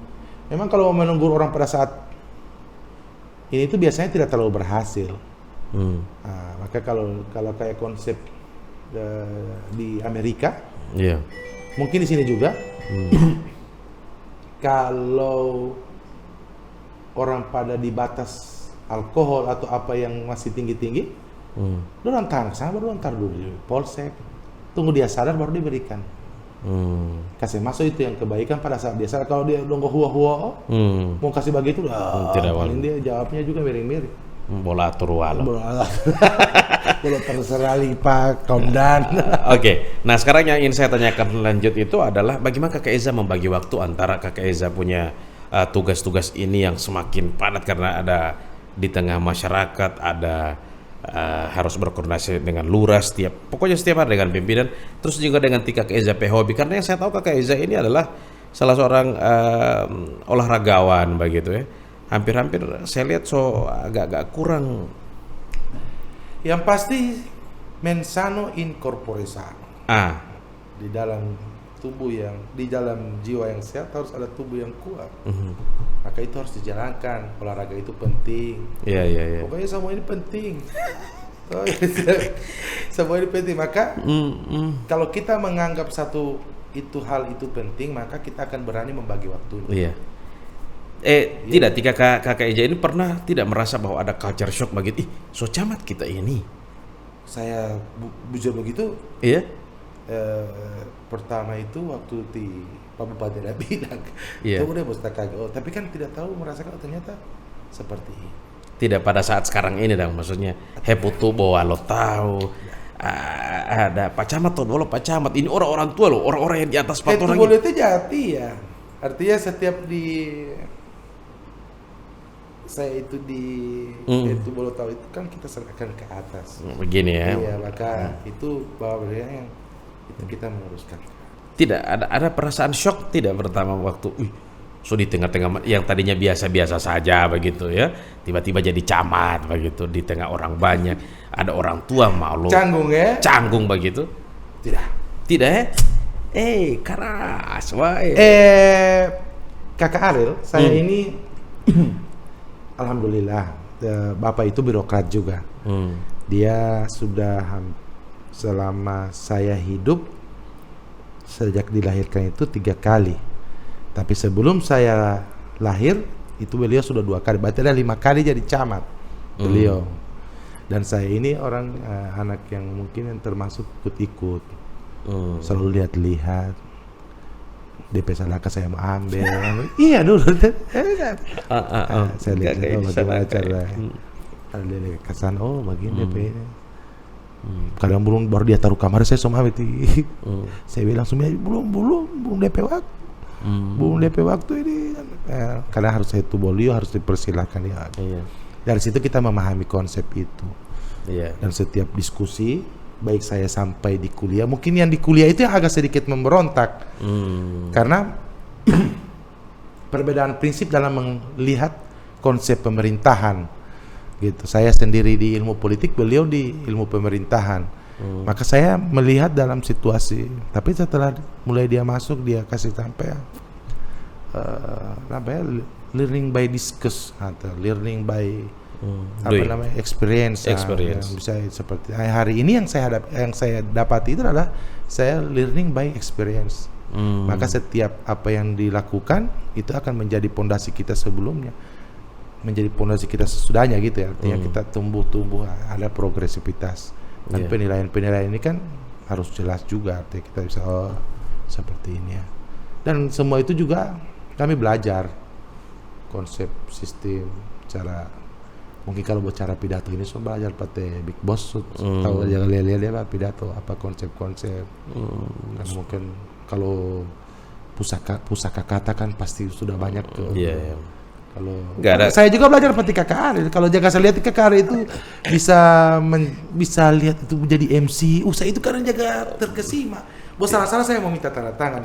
Memang kalau menunggu orang pada saat ini itu biasanya tidak terlalu berhasil. Maka kalau kayak konsep di Amerika, mungkin di sini juga, kalau orang pada di batas alkohol atau apa yang masih tinggi-tinggi, lu tahan kesana, baru ntar dulu di polsek, tunggu dia sadar baru diberikan. Kasih masuk itu yang kebaikan pada saat dia sadar. Kalau dia udah hua-hua, mau kasih bagi itu, tidak paling dia jawabnya juga miring-miring. Bola atur walau. Bola terserah Pak Komdan. Oke. Nah sekarang yang ingin saya tanyakan lanjut itu adalah bagaimana Kakak Eza membagi waktu antara Kakak Eza punya tugas-tugas ini yang semakin padat karena ada di tengah masyarakat, ada harus berkoordinasi dengan lurah pokoknya setiap hari dengan pimpinan, terus juga dengan Kakak Eza hobi. Karena yang saya tahu Kakak Eza ini adalah salah seorang olahragawan begitu ya. Hampir-hampir saya lihat agak-agak kurang. Yang pasti mensano in corpore sano. Di dalam tubuh di dalam jiwa yang sehat harus ada tubuh yang kuat. Maka itu harus dijalankan. Olahraga itu penting. Iya. Pokoknya semua ini penting. Semua ini penting. Maka kalau kita menganggap hal itu penting, maka kita akan berani membagi waktu. Iya. Tidak, Kakak Eza ini pernah tidak merasa bahwa ada culture shock begitu? So camat kita ini. Saya bujur begitu. Iya. Pertama itu waktu di Pak Bupati bilang, itu udah mesti kaget. Tapi kan tidak tahu merasakan ternyata seperti ini. Tidak pada saat sekarang ini dong, maksudnya heputu bahwa lo tahu ada Pak Camat tuh, lo Pak Camat ini orang-orang tua lo, orang-orang yang di atas 4 orang. Itu boleh itu jati ya. Artinya setiap saya itu itu boleh tahu itu kan kita serahkan ke atas. Begini ya. Iya, maka itu bahwa yang itu kita menguruskan. Tidak ada perasaan shock tidak pertama waktu di tengah-tengah yang tadinya biasa-biasa saja begitu ya, tiba-tiba jadi camat begitu di tengah orang banyak, ada orang tua malu. Canggung begitu? Tidak ya? Keras, wae. Kakak Ariel, saya ini alhamdulillah bapak itu birokrat juga. Dia sudah selama saya hidup sejak dilahirkan itu 3 kali. Tapi sebelum saya lahir itu beliau sudah 2 kali. Berarti ada 5 kali jadi camat beliau. Dan saya ini orang anak yang mungkin yang termasuk ikut-ikut. Selalu lihat-lihat. DP Salaka saya mau ambil. Iya dulu. Saya lihat bagaimana cara. Ada kesan begini DP. Kadang baru dia taruh kamar saya sama itu. Saya bilang belum DP waktu. Belum DP waktu ini. Karena harus saya beliau harus dipersilakan ya. Dari situ kita memahami konsep itu. Dan setiap diskusi baik saya sampai di kuliah, mungkin yang di kuliah itu yang agak sedikit memberontak. Karena perbedaan prinsip dalam melihat konsep pemerintahan. Gitu. Saya sendiri di ilmu politik, beliau di ilmu pemerintahan. Maka saya melihat dalam situasi. Tapi setelah mulai dia masuk, dia kasih sampai learning by discuss atau learning by experience. Bisa seperti hari ini yang saya dapati itu adalah saya learning by experience. Maka setiap apa yang dilakukan itu akan menjadi pondasi kita sebelumnya, menjadi pondasi kita sesudahnya gitu ya. Artinya kita tumbuh ada progresivitas. Dan penilaian ini kan harus jelas juga, artinya kita bisa seperti ini ya. Dan semua itu juga kami belajar konsep sistem cara, mungkin kalau buat cara pidato ini so belajar pakai Big Boss tahu jangan lihat dia pidato apa konsep-konsep. Dan mungkin kalau pusaka kata kan pasti sudah banyak Kalau saya juga belajar seperti Kakak Ari. Kalau jaga saya lihat Kakak Ari itu bisa lihat itu menjadi MC. Saya itu karena jaga terkesima. Bos salah saya mau minta tanda tangan.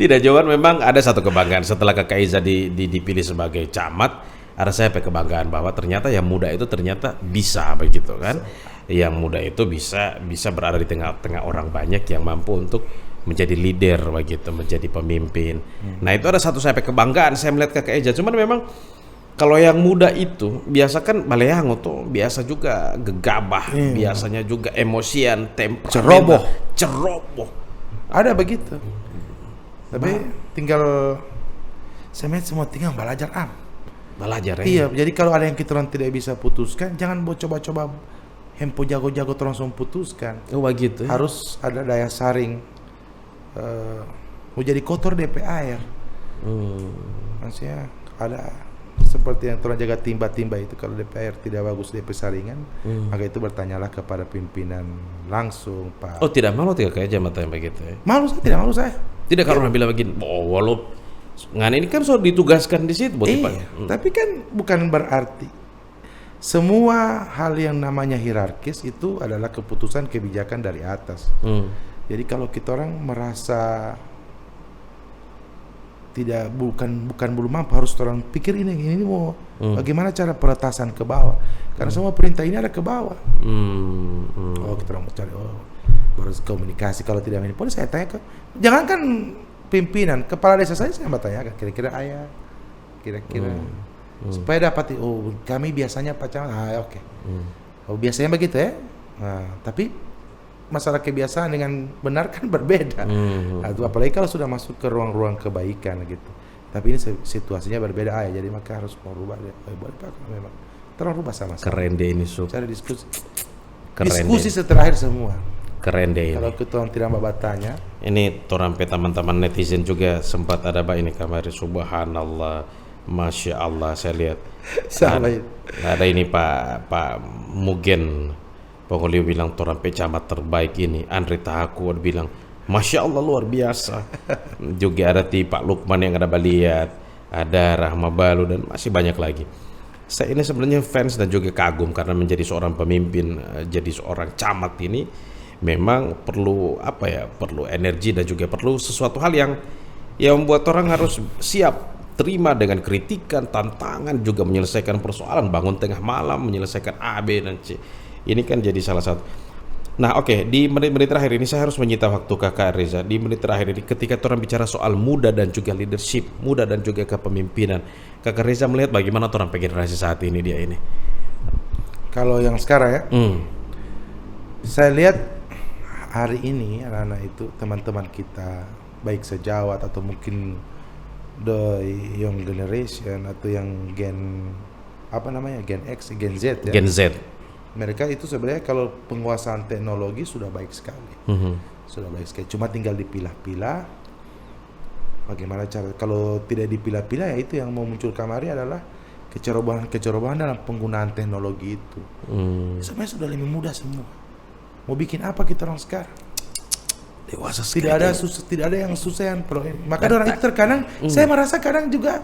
Tidak, Johan, memang ada satu kebanggaan setelah Kakak Iza dipilih sebagai camat. Ada saya kebanggaan bahwa ternyata yang muda itu ternyata bisa begitu kan. Yang muda itu bisa berada di tengah-tengah orang banyak yang mampu untuk menjadi leader begitu, menjadi pemimpin. Nah, itu ada satu saya kebanggaan saya melihat Kakak Iza. Cuman memang kalau yang muda itu biasa kan baleango tuh, biasa juga gegabah, biasanya juga emosian, temperamental, ceroboh. Ada begitu. Tapi tinggal semen semua tinggal belajar Belajar ya. Iya, jadi kalau ada yang kita orang tidak bisa putuskan, jangan coba-coba hempo jago-jago terus putuskan. Oh begitu. Harus ada daya saring. Mau jadi kotor DP air. Maksudnya ada seperti yang orang jaga timba-timba itu, kalau DPR tidak bagus DP saringan, maka itu bertanyalah kepada pimpinan langsung, Pak. Oh, tidak malu kayak jabatan begitu ya? Malu saya, tidak malu saya. Tidak, kalau orang bilang begini, walau ngan ini kan sudah ditugaskan di situ, tapi kan bukan berarti semua hal yang namanya hierarkis itu adalah keputusan kebijakan dari atas. Jadi kalau kita orang merasa bukan belum mampu, harus orang pikir ini mau bagaimana cara peretasan ke bawah, karena semua perintah ini ada ke bawah. Oh, kita orang mau cari baru komunikasi. Kalau tidak ini pun saya tanya jangankan pimpinan, kepala desa saya bertanya kira-kira ayah supaya dapat kami biasanya pacaran oke. Biasanya begitu ya. Tapi masalah kebiasaan dengan benar kan berbeda. Apalagi kalau sudah masuk ke ruang-ruang kebaikan gitu. Tapi ini situasinya berbeda jadi maka harus merubah. Boleh Pak, memang terus rubah sama-sama. Keren deh ini, Sob. Cari diskusi. Keren Diskusi deh. terakhir semua. Keren deh ini. Kalau kita tidak bertanya. Ini torampe teman-teman netizen juga sempat ada ini kamari, subhanallah, masya Allah, saya lihat. Ada ini Pak Mugen Pokoknya bilang torampe camat terbaik ini. Andre Tahaku bilang masya Allah luar biasa. Juga ada Pak Lukman yang ada baliat, ada Rahma Balu dan masih banyak lagi. Saya ini sebenarnya fans dan juga kagum karena menjadi seorang pemimpin, jadi seorang camat ini memang perlu perlu energi dan juga perlu sesuatu hal yang membuat orang harus siap terima dengan kritikan, tantangan, juga menyelesaikan persoalan, bangun tengah malam menyelesaikan A, B dan C. Ini kan jadi salah satu. Nah, oke, di menit-menit terakhir ini saya harus menyita waktu Kakak Reza. Di menit terakhir ini ketika orang bicara soal muda dan juga leadership, muda dan juga kepemimpinan, Kakak Reza melihat bagaimana orang generasi saat ini dia ini? Kalau yang sekarang ya, saya lihat hari ini anak-anak itu, teman-teman kita, baik sejawat atau mungkin the young generation atau yang Gen X, Gen Z ya. Gen Z. Mereka itu sebenarnya kalau penguasaan teknologi sudah baik sekali. Sudah baik sekali. Cuma tinggal dipilah-pilah. Bagaimana cara, kalau tidak dipilah-pilah ya itu yang mau muncul kemari adalah kecerobohan dalam penggunaan teknologi itu. Sebenarnya sudah lebih mudah semua. Mau bikin apa kita orang sekarang? Dewasa tidak ada yang susah yang maka orang itu terkadang saya merasa kadang juga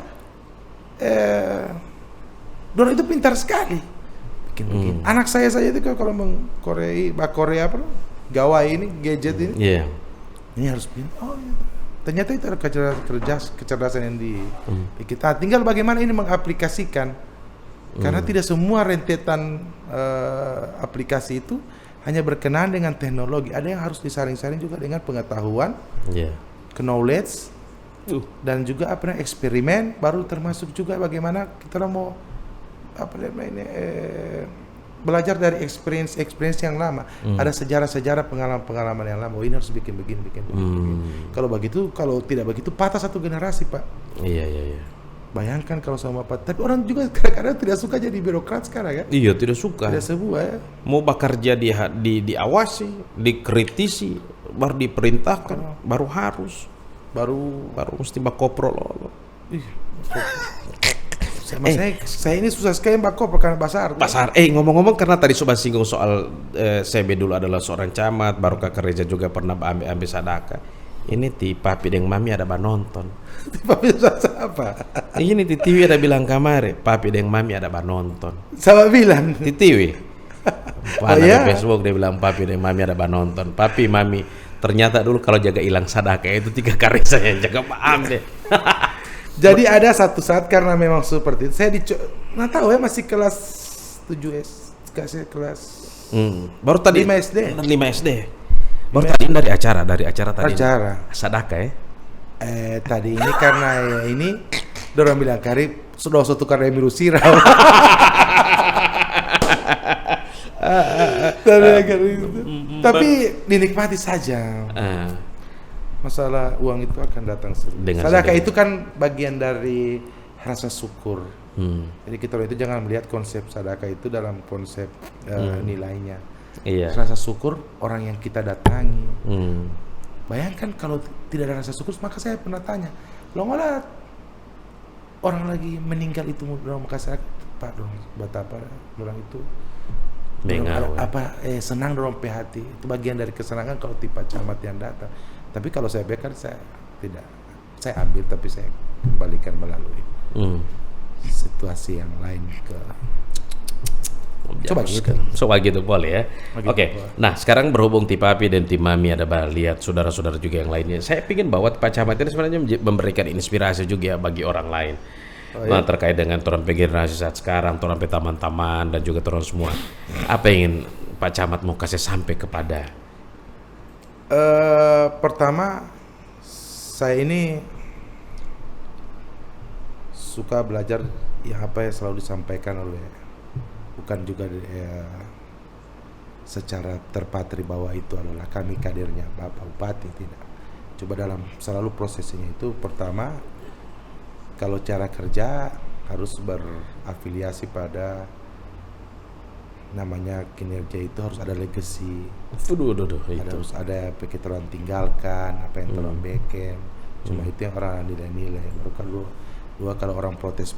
orang itu pintar sekali bikin. Anak saya itu kalau Korea gawai ini gadget ini ini harus pintar. Ternyata itu ada kecerdasan yang kita tinggal bagaimana ini mengaplikasikan, karena tidak semua rentetan aplikasi itu hanya berkenaan dengan teknologi. Ada yang harus disaring-saring juga dengan pengetahuan, knowledge, dan juga eksperimen. Baru termasuk juga bagaimana kita mau belajar dari experience yang lama. Ada sejarah-sejarah, pengalaman yang lama. Ini harus bikin begini. Kalau begitu, kalau tidak begitu patah satu generasi, Pak. Iya. Bayangkan kalau sama Pak. Tapi orang juga kadang-kadang tidak suka jadi birokrat sekarang ya. Iya, tidak suka. Tidak sebuah ya. Mau bekerja diawasi, dikritisi, baru diperintahkan, baru mesti bakopro loh. Saya ini susah sekali bakopro karena pasar. Ngomong-ngomong karena tadi Sobat singgung soal CB dulu adalah seorang camat, baru Kakak Reza juga pernah ambil sadaka. Ini di Papi dan Mami ada nonton. Papi apa? Ini di TV ada bilang kamar, Papi dan Mami ada nonton. Sama bilang di TV. Di Facebook dia bilang Papi dan Mami ada nonton. Papi Mami Ternyata dulu kalau jaga hilang sadaka itu 3 Kareza yang jaga Pak Amde. Jadi ada satu saat karena memang seperti itu, saya nggak tahu ya masih kelas 7 kelas Baru tadi 5 SD. 5 SD. Baru tadi dari acara tadi. Acara. Sadaka ya. Tadi ini karena ya ini dorong bilang Karib sudah satu karya miru sirau. Tapi dinikmati saja. Masalah uang itu akan datang sendiri. Sedekah itu kan bagian dari rasa syukur. Jadi kita itu jangan melihat konsep sedekah itu dalam konsep nilainya. Iya. Rasa syukur orang yang kita datangi. Bayangkan kalau tidak ada rasa syukur, maka saya pernah tanya, lo malah orang lagi meninggal itu dalam masyarakat, Pak, dong, betapa orang itu senang dorong hati. Itu bagian dari kesenangan kalau tipe camat yang datang. Tapi kalau saya biarkan, saya tidak, saya ambil tapi saya kembalikan melalui situasi yang lain ke. Coba gitu boleh ya. Oke. Nah sekarang berhubung Tim Papi dan Tim Mami ada lihat saudara-saudara juga yang lainnya. Saya ingin bahwa Pak Camat ini sebenarnya memberikan inspirasi juga bagi orang lain. Nah, terkait dengan torang generasi saat sekarang, torang taman-taman dan juga torang semua. Apa yang ingin Pak Camat mau kasih sampai kepada? Pertama, saya ini suka belajar yang apa yang selalu disampaikan oleh, bukan juga secara terpatri bahwa itu adalah kami kadernya Bapak Bupati, tidak. Coba dalam selalu prosesnya itu, pertama kalau cara kerja harus berafiliasi pada namanya kinerja, itu harus ada legacy. Harus ada apa kita orang tinggalkan, apa yang orang bikin. Cuma itu yang orang nilai-nilai. Baru dua kalau orang protes,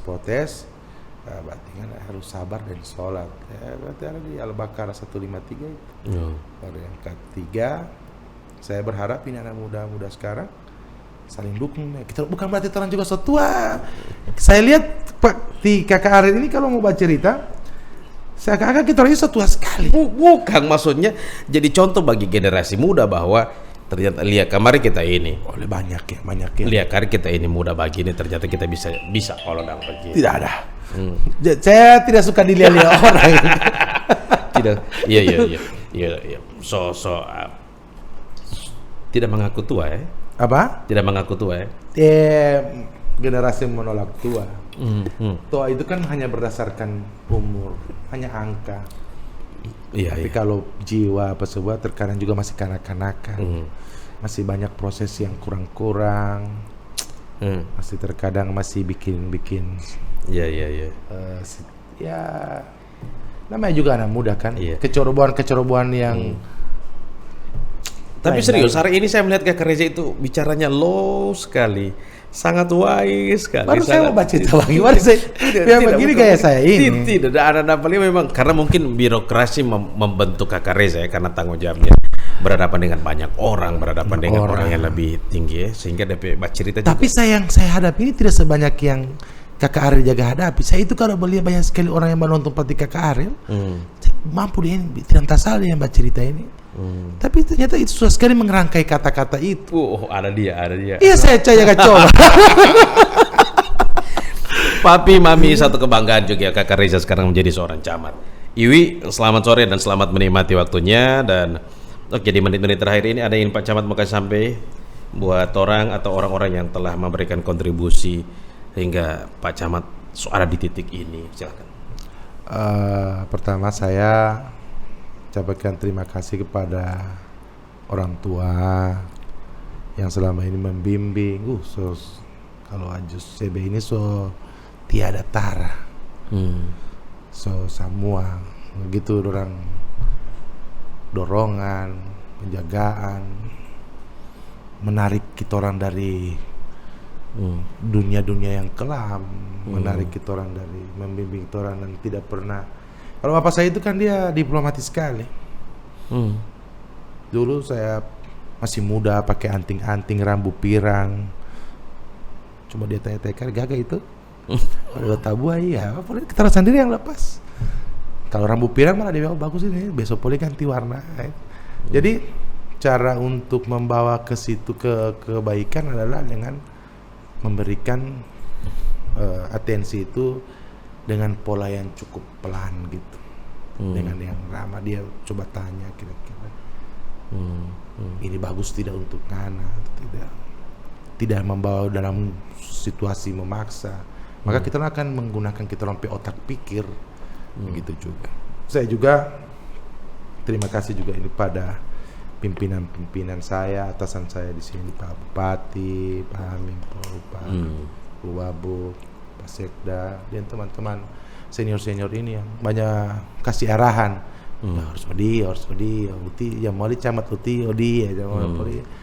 berarti kan harus sabar dan sholat. Berarti ada di Al-Baqarah 153 itu. Baru yang ketiga, saya berharap ini anak muda-muda sekarang saling dukung. Kita bukan berarti orang juga so tua. Saya lihat Pak di Kakak Arif ini kalau mau baca cerita, seakan-akan kita orangnya so tua sekali. Bukan, maksudnya jadi contoh bagi generasi muda bahwa ternyata lihat kemarin kita ini. Oleh banyak ya. Lihat kemarin kita ini muda begini, ternyata kita bisa kalau dapat begini. Tidak ada. Saya tidak suka dilihat-lihat orang. Tidak. Iya. Tidak mengaku tua ya. Apa? Tidak mengaku tua ya. Generasi menolak tua. Tua itu kan hanya berdasarkan umur, hanya angka. Tapi kalau jiwa apa sebuah terkadang juga masih kanak-kanakan. Masih banyak proses yang kurang-kurang. Masih terkadang masih bikin. Iya. Ya namanya juga anak muda kan. Kecerobohan yang tapi serius, hari ini saya melihat Kak Reza itu bicaranya low sekali, sangat wise sekali. Baru saya mau baca cerita lagi, tidak begini gaya saya ini. Tidak ada paling memang karena mungkin birokrasi membentuk Kak Reza ya, karena tanggung jawabnya berhadapan dengan banyak orang, dengan orang yang lebih tinggi ya, sehingga dapat baca cerita. Tapi saya hadapi ini tidak sebanyak yang Kakak Ariel jaga hadapi. Saya itu kalau melihat banyak sekali orang yang menonton petik Kakak Ariel, mampu dia ini tidak salah yang baca cerita ini. Tapi ternyata itu susah sekali mengerangkai kata-kata itu. Ada dia. Iya, saya coba. Papi, Mami, satu kebanggaan juga Kakak Reza sekarang menjadi seorang camat. Iwi, selamat sore dan selamat menikmati waktunya. Dan di menit-menit terakhir ini ada yang Pak Camat mau kasih sampai buat orang atau orang-orang yang telah memberikan kontribusi hingga Pak Camat ada di titik ini. Silakan. Pertama saya ucapkan terima kasih kepada orang tua yang selama ini membimbing. Kalau Ajus CB ini tiada tara. Semua begitu orang dorongan, penjagaan, menarik kita orang dari dunia-dunia yang kelam, menarik kita orang dari, membimbing kita orang dan tidak pernah. Kalau bapak saya itu kan dia diplomatis sekali. Dulu saya masih muda, pakai anting-anting rambu pirang. Cuma dia tanya-tanya, gagah itu? Kalau tabu ya, kita sendiri yang lepas. Kalau rambu pirang malah dia bilang bagus ini, besok boleh ganti warna. Jadi cara untuk membawa ke situ kebaikan adalah dengan memberikan atensi itu dengan pola yang cukup pelan gitu. Dengan yang ramah, dia coba tanya kira-kira ini bagus tidak untuk Ngana, tidak membawa dalam situasi memaksa, maka kita akan menggunakan kita rompi otak pikir. Begitu juga saya juga terima kasih juga ini pada pimpinan saya, atasan saya di sini, Pak Bupati, Pak Amin, Pak Wabu, Pak Sekda, dan teman-teman senior ini yang banyak kasih arahan. Ya, harus odi, yang mau dicamat odi ya,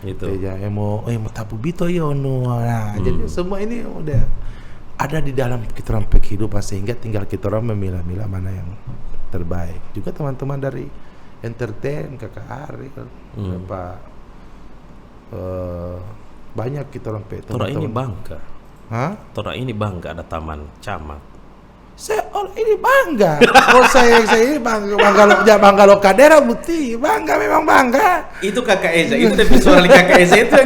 itu. Ya, mau tapu bito ya nah, jadi semua ini udah ada di dalam kita orang kehidupan, sehingga tinggal kita orang memilah-milah mana yang terbaik. Juga teman-teman dari entertain, Kakak Ariel, Pak banyak kita orang Tora ini bangga. Hah? Tora ini bangga ada taman camat. Saya ini bangga. saya ini bangga lo kadera buti, bangga memang bangga. Itu Kakak Eza, itu visual Kakak Eza itu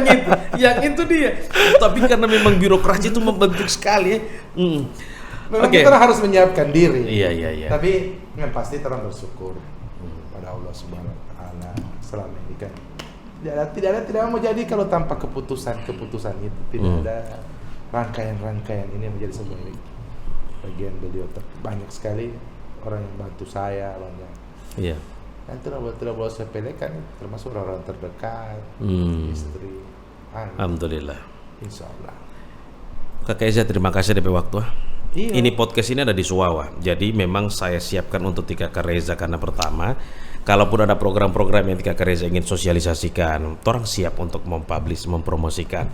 yang itu dia. Tapi karena memang birokrasi itu membentuk sekali ya. Memang kita harus menyiapkan diri. Iya. Tapi yang pasti terang bersyukur pada Allah Subhanahu Wa Taala. Selama ini kan tidak mau jadi kalau tanpa keputusan itu tidak ada rangkaian ini menjadi sebuah ini. Bagian beliau banyak sekali orang yang bantu saya, banyak. Iya. Dan tidak boleh sepelekan, termasuk orang-orang terdekat, istri. Alhamdulillah. Insya Allah. Kakak Eza, terima kasih DP waktu. Iya. Ini podcast ini ada di Suwawa. Jadi memang saya siapkan untuk Kakak Reza karena pertama, kalaupun ada program-program yang Kakak Reza ingin sosialisasikan, orang siap untuk mempublish, mempromosikan.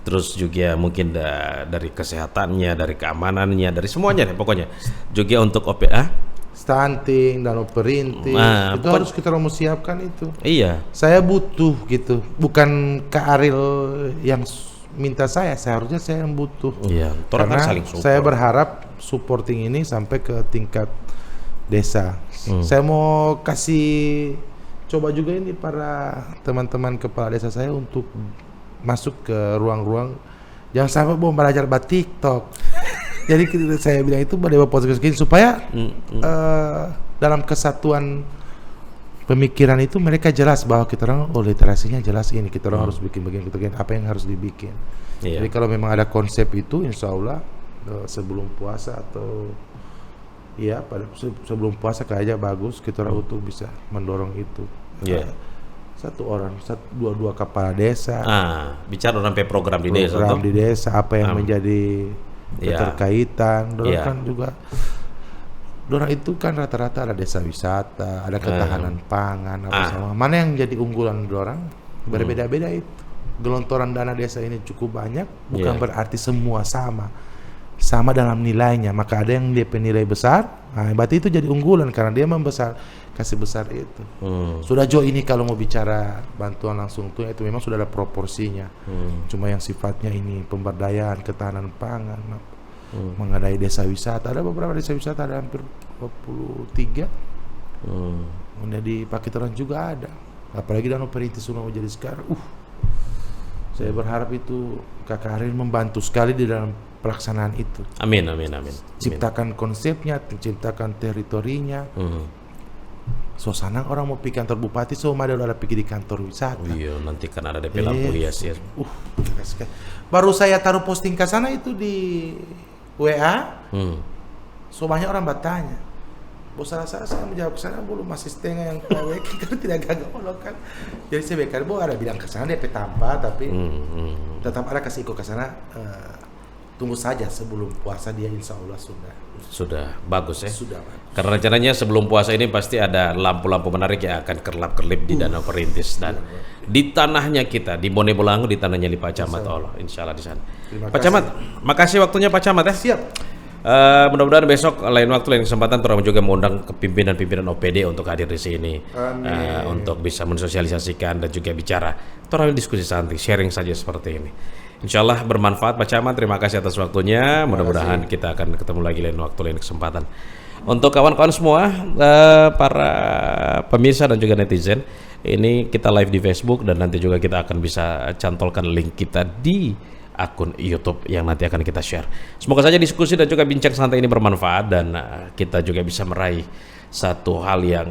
Terus juga mungkin dari kesehatannya, dari keamanannya, dari semuanya deh pokoknya. Juga untuk OPA, stunting dan perintis, itu harus kita mau siapkan itu. Iya. Saya butuh gitu, bukan Kak Ariel yang minta saya harusnya saya yang butuh. Iya. Karena saling support. Saya berharap supporting ini sampai ke tingkat desa. Saya mau kasih coba juga ini para teman-teman kepala desa saya untuk masuk ke ruang-ruang, jangan sampai mau belajar TikTok. Jadi saya bilang itu pada podcast ini supaya dalam kesatuan pemikiran itu mereka jelas bahwa kita orang literasinya jelas ini, kita orang harus bikin apa yang harus dibikin. Jadi kalau memang ada konsep itu, insya Allah sebelum puasa atau sebelum puasa kayaknya bagus kita orang untuk bisa mendorong itu. Dua kepala desa. Bicara sampai program di desa. Program di desa, apa yang menjadi keterkaitan. Dorang kan juga, dorang itu kan rata-rata ada desa wisata, ada ketahanan pangan, sama. Mana yang jadi unggulan dorang? Berbeda-beda itu. Gelontoran dana desa ini cukup banyak, bukan berarti semua sama dalam nilainya. Maka ada yang DP nilai besar, berarti itu jadi unggulan karena dia kasih besar itu. Sudah ini kalau mau bicara bantuan langsung itu memang sudah ada proporsinya. Cuma yang sifatnya ini pemberdayaan, ketahanan pangan, mengadai desa wisata, ada beberapa desa wisata, ada hampir 23. Kemudian di Pakitoran juga ada. Apalagi Danau Perintis sudah mau jadi sekarang. Saya berharap itu Kakak Ariel membantu sekali di dalam pelaksanaan itu. Amin. Ciptakan konsepnya, ciptakan teritorinya. Suasana orang mau pergi kantor bupati, semua ada pergi di kantor wisata. Iya, nanti kan ada DP lampu hias ya. Baru saya taruh posting ke sana itu di WA. So banyak orang bertanya. Bos saya menjawab ke sana belum, masih setengah yang KW kan tidak gagal kan. Jadi saya bekar ada bilang ke sana DP tanpa, tapi tetap ada kasih ikut ke sana. Tunggu saja sebelum puasa dia insya Allah sudah bagus ya. Sudah bagus. Karena rencananya sebelum puasa ini pasti ada lampu-lampu menarik yang akan kerlap-kerlip di Danau Perintis dan di tanahnya kita di Bone Bolango, di tanahnya di Pak Camat Allah, insya Allah di sana. Pak Camat, makasih waktunya Pak Camat ya. Siap. Mudah-mudahan besok lain waktu lain kesempatan orang juga mengundang ke pimpinan OPD untuk hadir di sini untuk bisa mensosialisasikan dan juga bicara. Orang diskusi santai, sharing saja seperti ini. Insya Allah bermanfaat Pak Camat. Terima kasih atas waktunya. Mudah-mudahan kita akan ketemu lagi lain waktu lain kesempatan. Untuk kawan-kawan semua, para pemirsa dan juga netizen, ini kita live di Facebook dan nanti juga kita akan bisa cantolkan link kita di akun YouTube yang nanti akan kita share. Semoga saja diskusi dan juga bincang santai ini bermanfaat dan kita juga bisa meraih satu hal yang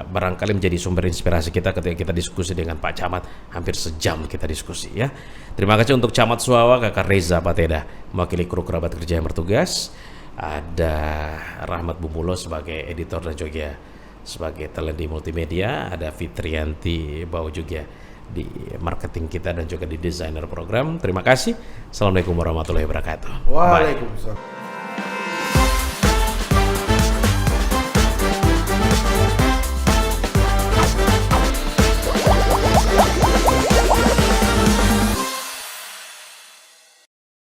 barangkali menjadi sumber inspirasi kita ketika kita diskusi dengan Pak Camat. Hampir sejam kita diskusi ya. Terima kasih untuk Camat Suawa, Kakak Reza Pateda, mewakili kru kerabat kerja yang bertugas. Ada Rahmat Bumulo sebagai editor dan juga sebagai talent di multimedia. Ada Fitrianti Bau juga di marketing kita dan juga di desainer program. Terima kasih. Assalamualaikum warahmatullahi wabarakatuh. Waalaikumsalam.